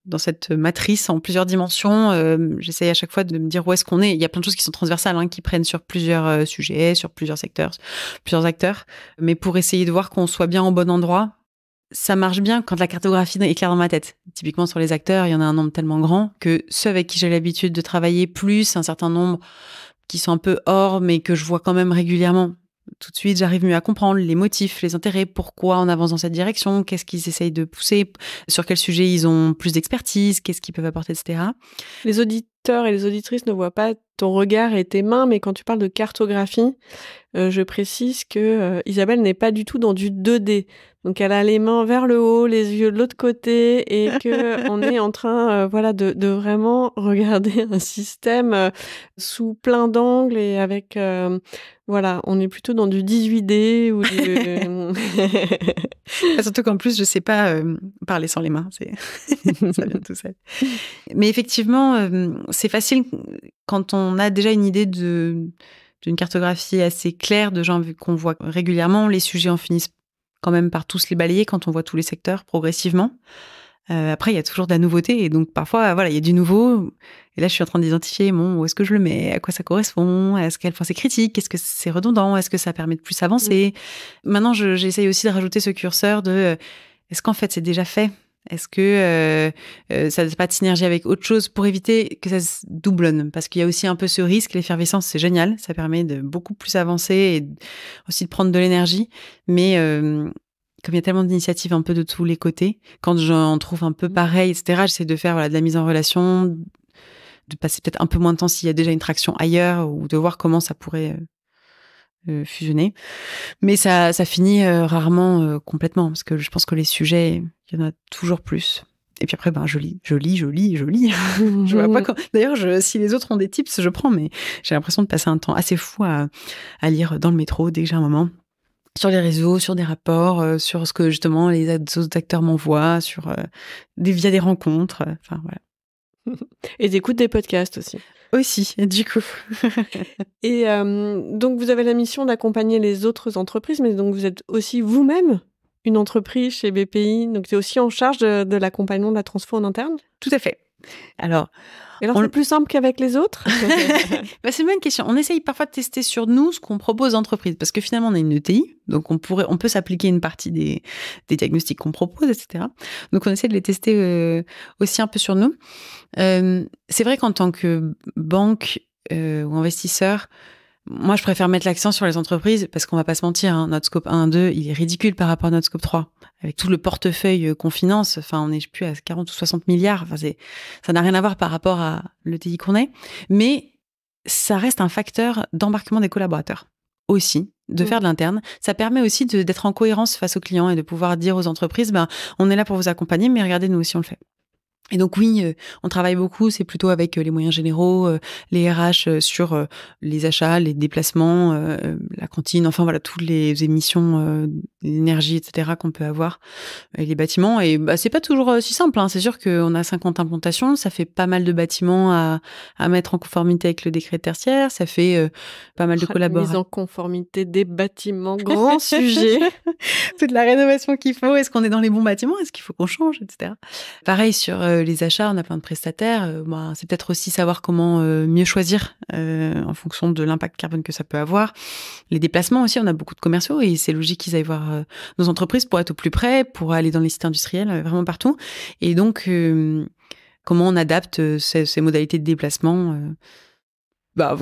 dans cette matrice en plusieurs dimensions, j'essaye à chaque fois de me dire où est-ce qu'on est. Il y a plein de choses qui sont transversales, hein, qui prennent sur plusieurs sujets, sur plusieurs secteurs, plusieurs acteurs. Mais pour essayer de voir qu'on soit bien au bon endroit, ça marche bien quand la cartographie est claire dans ma tête. Typiquement, sur les acteurs, il y en a un nombre tellement grand que ceux avec qui j'ai l'habitude de travailler, plus un certain nombre qui sont un peu hors, mais que je vois quand même régulièrement. Tout de suite, j'arrive mieux à comprendre les motifs, les intérêts, pourquoi on avance dans cette direction, qu'est-ce qu'ils essayent de pousser, sur quel sujet ils ont plus d'expertise, qu'est-ce qu'ils peuvent apporter, etc. Les auditeurs et les auditrices ne voient pas ton regard et tes mains, mais quand tu parles de cartographie, je précise que Isabelle n'est pas du tout dans du 2D. Donc, elle a les mains vers le haut, les yeux de l'autre côté, et qu'on est en train de vraiment regarder un système sous plein d'angles et avec... on est plutôt dans du 18D. Ou Surtout qu'en plus, je ne sais pas parler sans les mains. Ça vient tout seul. Mais effectivement, c'est facile quand on a déjà une idée d'une cartographie assez claire de gens qu'on voit régulièrement. Les sujets en finissent quand même par tous les balayer quand on voit tous les secteurs progressivement. Après, il y a toujours de la nouveauté et donc parfois, il y a du nouveau. Et là, je suis en train d'identifier, où est-ce que je le mets, à quoi ça correspond, à quel point c'est critique, est-ce que c'est redondant, est-ce que ça permet de plus avancer. Maintenant, j'essaye aussi de rajouter ce curseur de est-ce qu'en fait c'est déjà fait. Est-ce que ça n'a pas de synergie avec autre chose pour éviter que ça se doublonne? Parce qu'il y a aussi un peu ce risque. L'effervescence, c'est génial. Ça permet de beaucoup plus avancer et aussi de prendre de l'énergie. Mais comme il y a tellement d'initiatives un peu de tous les côtés, quand j'en trouve un peu pareil, etc., j'essaie de faire de la mise en relation, de passer peut-être un peu moins de temps s'il y a déjà une traction ailleurs ou de voir comment ça pourrait... fusionner. Mais ça finit rarement complètement parce que je pense que les sujets, il y en a toujours plus. Et puis après, je lis. Je vois pas D'ailleurs, si les autres ont des tips, je prends, mais j'ai l'impression de passer un temps assez fou à lire dans le métro dès que j'ai un moment. Sur les réseaux, sur des rapports, sur ce que justement les autres acteurs m'envoient, via des rencontres. Enfin, voilà. Et t'écoutes des podcasts aussi. Aussi, du coup. Et donc, vous avez la mission d'accompagner les autres entreprises, mais donc vous êtes aussi vous-même une entreprise chez BPI, donc tu es aussi en charge de l'accompagnement de la transfo en interne? Tout à fait. Alors c'est plus simple qu'avec les autres? C'est une bonne question. On essaye parfois de tester sur nous ce qu'on propose aux entreprises, parce que finalement, on est une ETI, donc on peut s'appliquer une partie des diagnostics qu'on propose, etc. Donc, on essaie de les tester aussi un peu sur nous. C'est vrai qu'en tant que banque ou investisseur, moi, je préfère mettre l'accent sur les entreprises parce qu'on va pas se mentir, hein, notre scope 1, 2, il est ridicule par rapport à notre scope 3. Avec tout le portefeuille qu'on finance, on n'est plus à 40 ou 60 milliards. Ça n'a rien à voir par rapport à l'ETI qu'on est. Mais ça reste un facteur d'embarquement des collaborateurs aussi, de faire de l'interne. Ça permet aussi d'être en cohérence face aux clients et de pouvoir dire aux entreprises, on est là pour vous accompagner, mais regardez, nous aussi, on le fait. Et donc oui, on travaille beaucoup, c'est plutôt avec les moyens généraux, les RH sur les achats, les déplacements, la cantine, toutes les émissions d'énergie, etc. qu'on peut avoir, et les bâtiments. Et c'est pas toujours si simple, hein. C'est sûr qu'on a 50 implantations, ça fait pas mal de bâtiments à mettre en conformité avec le décret tertiaire, ça fait pas mal de collaborateurs. Mise en conformité des bâtiments, grand sujet. Toute la rénovation qu'il faut, est-ce qu'on est dans les bons bâtiments, est-ce qu'il faut qu'on change, etc. Pareil sur les achats, on a plein de prestataires. C'est peut-être aussi savoir comment mieux choisir en fonction de l'impact carbone que ça peut avoir. Les déplacements aussi, on a beaucoup de commerciaux et c'est logique qu'ils aillent voir nos entreprises pour être au plus près, pour aller dans les sites industriels, vraiment partout. Et donc, comment on adapte ces modalités de déplacement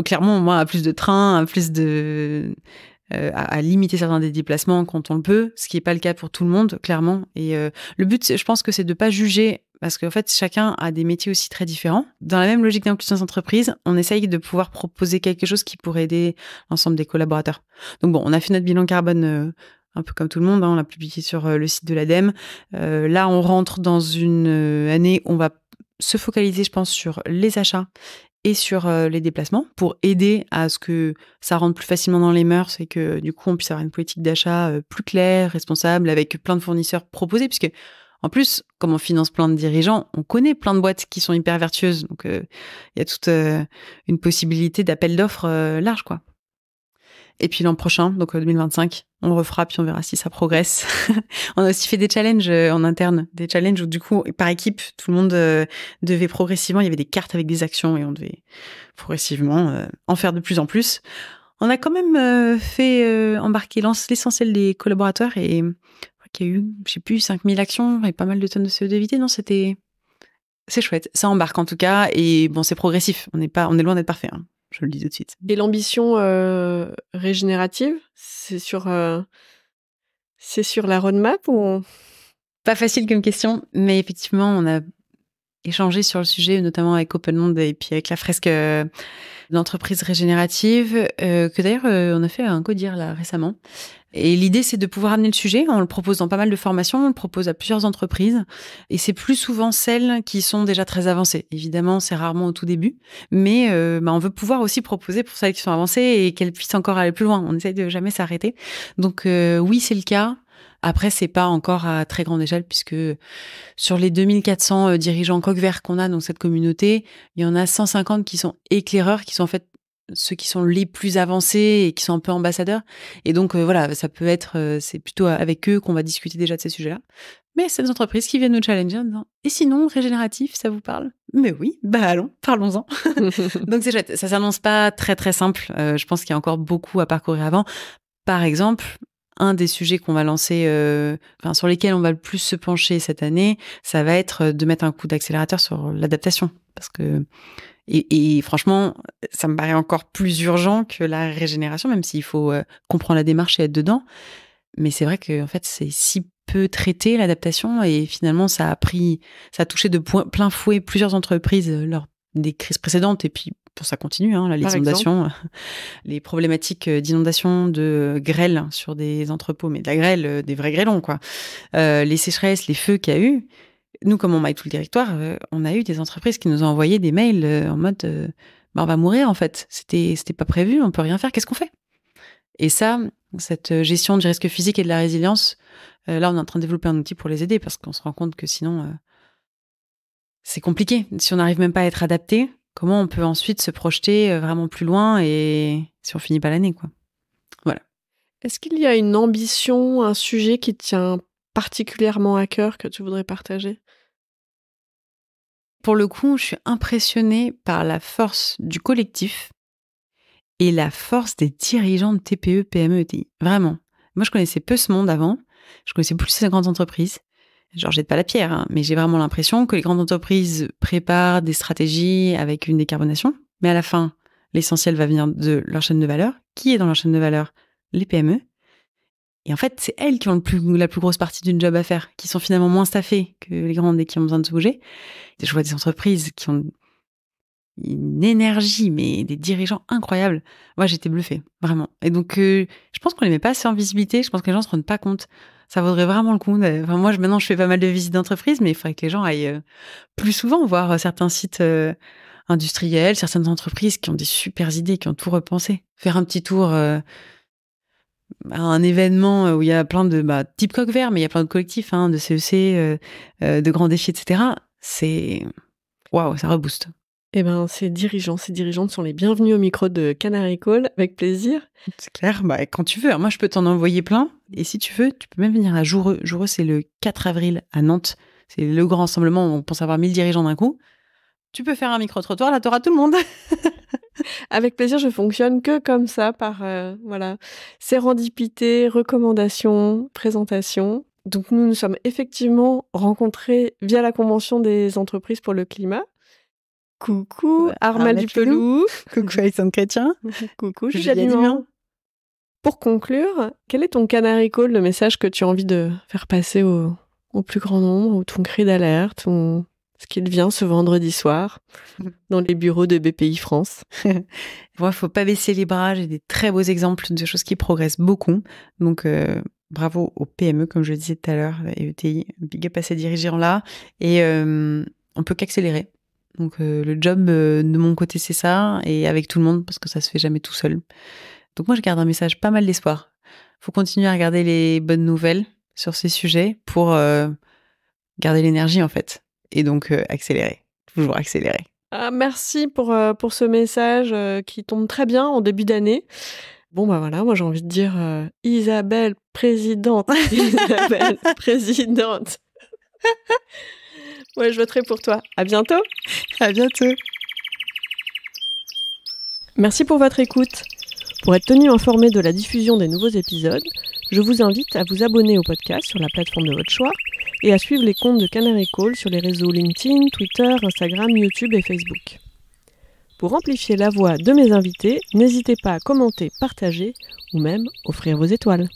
clairement, moi, à plus de trains, à plus de à limiter certains des déplacements quand on le peut, ce qui n'est pas le cas pour tout le monde, clairement. Et le but, je pense que c'est de ne pas juger, parce qu'en fait, chacun a des métiers aussi très différents. Dans la même logique d'inclusion des entreprises, on essaye de pouvoir proposer quelque chose qui pourrait aider l'ensemble des collaborateurs. Donc bon, on a fait notre bilan carbone un peu comme tout le monde, on l'a publié sur le site de l'ADEME. Là, on rentre dans une année où on va se focaliser, je pense, sur les achats et sur les déplacements pour aider à ce que ça rentre plus facilement dans les mœurs et que du coup, on puisse avoir une politique d'achat plus claire, responsable, avec plein de fournisseurs proposés, puisque en plus, comme on finance plein de dirigeants, on connaît plein de boîtes qui sont hyper vertueuses. Donc, il y a toute une possibilité d'appel d'offres large, quoi. Et puis l'an prochain, donc 2025, on refera, puis on verra si ça progresse. On a aussi fait des challenges en interne, des challenges où du coup, par équipe, tout le monde devait progressivement, il y avait des cartes avec des actions et on devait progressivement en faire de plus en plus. On a quand même fait embarquer l'essentiel des collaborateurs et qu'il y a eu, je sais plus, 5000 actions et pas mal de tonnes de CO2 évitées. Non, c'est chouette. Ça embarque en tout cas et bon, c'est progressif. On est loin d'être parfait, hein. Je le dis tout de suite. Et l'ambition régénérative, c'est sur la roadmap ou... Pas facile comme question, mais effectivement, on a échangé sur le sujet, notamment avec Open Monde et puis avec la fresque d'entreprise régénérative, que d'ailleurs, on a fait un codir là récemment. Et l'idée, c'est de pouvoir amener le sujet. On le propose dans pas mal de formations, on le propose à plusieurs entreprises. Et c'est plus souvent celles qui sont déjà très avancées. Évidemment, c'est rarement au tout début. Mais on veut pouvoir aussi proposer pour celles qui sont avancées et qu'elles puissent encore aller plus loin. On essaye de jamais s'arrêter. Donc oui, c'est le cas. Après, c'est pas encore à très grande échelle puisque sur les 2400 dirigeants coq vert qu'on a dans cette communauté, il y en a 150 qui sont éclaireurs, qui sont en fait ceux qui sont les plus avancés et qui sont un peu ambassadeurs. Et donc, voilà, ça peut être, c'est plutôt avec eux qu'on va discuter déjà de ces sujets-là. Mais c'est des entreprises qui viennent nous challenger en disant « Et sinon, régénératif, ça vous parle ?» Mais oui, allons, parlons-en. Donc, c'est chouette. Ça s'annonce pas très, très simple. Je pense qu'il y a encore beaucoup à parcourir avant. Par exemple, un des sujets qu'on va lancer, sur lesquels on va le plus se pencher cette année, ça va être de mettre un coup d'accélérateur sur l'adaptation. Parce que Et franchement, ça me paraît encore plus urgent que la régénération, même s'il faut comprendre la démarche et être dedans. Mais c'est vrai que en fait, c'est si peu traité l'adaptation et finalement, ça a touché de plein fouet plusieurs entreprises lors des crises précédentes et puis ça continue, hein, les inondations, les problématiques d'inondation, de grêle sur des entrepôts, mais de la grêle, des vrais grêlons, quoi. Les sécheresses, les feux qu'il y a eu. Nous, comme on maille tout le territoire, on a eu des entreprises qui nous ont envoyé des mails en mode on va mourir en fait. C'était pas prévu, on peut rien faire. Qu'est-ce qu'on fait? Et ça, cette gestion du risque physique et de la résilience, là, on est en train de développer un outil pour les aider parce qu'on se rend compte que sinon, c'est compliqué. Si on n'arrive même pas à être adapté, comment on peut ensuite se projeter vraiment plus loin et si on finit pas l'année, quoi. Voilà. Est-ce qu'il y a une ambition, un sujet qui te tient particulièrement à cœur que tu voudrais partager? Pour le coup, je suis impressionnée par la force du collectif et la force des dirigeants de TPE, PME, ETI. Vraiment. Moi, je connaissais peu ce monde avant. Je connaissais plus ces grandes entreprises. Genre, jette pas la pierre, hein, mais j'ai vraiment l'impression que les grandes entreprises préparent des stratégies avec une décarbonation. Mais à la fin, l'essentiel va venir de leur chaîne de valeur. Qui est dans leur chaîne de valeur? Les PME. Et en fait, c'est elles qui ont la plus grosse partie d'une job à faire, qui sont finalement moins staffées que les grandes et qui ont besoin de se bouger. Je vois des entreprises qui ont une énergie, mais des dirigeants incroyables. Moi, j'étais bluffée, vraiment. Et donc, je pense qu'on les met pas assez en visibilité. Je pense que les gens se rendent pas compte. Ça vaudrait vraiment le coup. Enfin, moi, maintenant, je fais pas mal de visites d'entreprises, mais il faudrait que les gens aillent plus souvent voir certains sites industriels, certaines entreprises qui ont des super idées, qui ont tout repensé. Faire un petit tour à un événement où il y a plein de type coq vert, mais il y a plein de collectifs, de CEC, de grands défis, etc. C'est waouh, ça rebooste. Eh ben, ces dirigeantes sont les bienvenus au micro de Canary Call, avec plaisir. C'est clair, quand tu veux. Moi, je peux t'en envoyer plein. Et si tu veux, tu peux même venir à Joureux. Joureux, c'est le 4 avril à Nantes. C'est le grand rassemblement où on pense avoir 1000 dirigeants d'un coup. Tu peux faire un micro-trottoir, là, t'auras tout le monde. Avec plaisir, je fonctionne que comme ça, par sérendipité, recommandations, présentations. Donc nous sommes effectivement rencontrés via la Convention des entreprises pour le climat. Coucou Armelle Dupelou. Coucou Alexandre Chrétien. Coucou Julia Dumont. Pour conclure, quel est ton canary call, le message que tu as envie de faire passer au plus grand nombre, ou ton cri d'alerte, ou ce qu'il vient ce vendredi soir dans les bureaux de BPI France? Il faut pas baisser les bras. J'ai des très beaux exemples de choses qui progressent beaucoup. Donc, bravo aux PME, comme je le disais tout à l'heure, et ETI. Big up à ces dirigeants-là. Et on peut qu'accélérer. Donc, le job de mon côté, c'est ça. Et avec tout le monde, parce que ça se fait jamais tout seul. Donc, moi, je garde un message pas mal d'espoir. Faut continuer à regarder les bonnes nouvelles sur ces sujets pour garder l'énergie, en fait. Et donc, accélérer. Toujours accélérer. Ah, merci pour ce message qui tombe très bien en début d'année. Bon, bah voilà, moi j'ai envie de dire Isabelle, présidente. Isabelle, présidente. Ouais, je voterai pour toi. À bientôt. À bientôt. Merci pour votre écoute. Pour être tenu informé de la diffusion des nouveaux épisodes, je vous invite à vous abonner au podcast sur la plateforme de votre choix et à suivre les comptes de Canary Call sur les réseaux LinkedIn, Twitter, Instagram, YouTube et Facebook. Pour amplifier la voix de mes invités, n'hésitez pas à commenter, partager ou même offrir vos étoiles.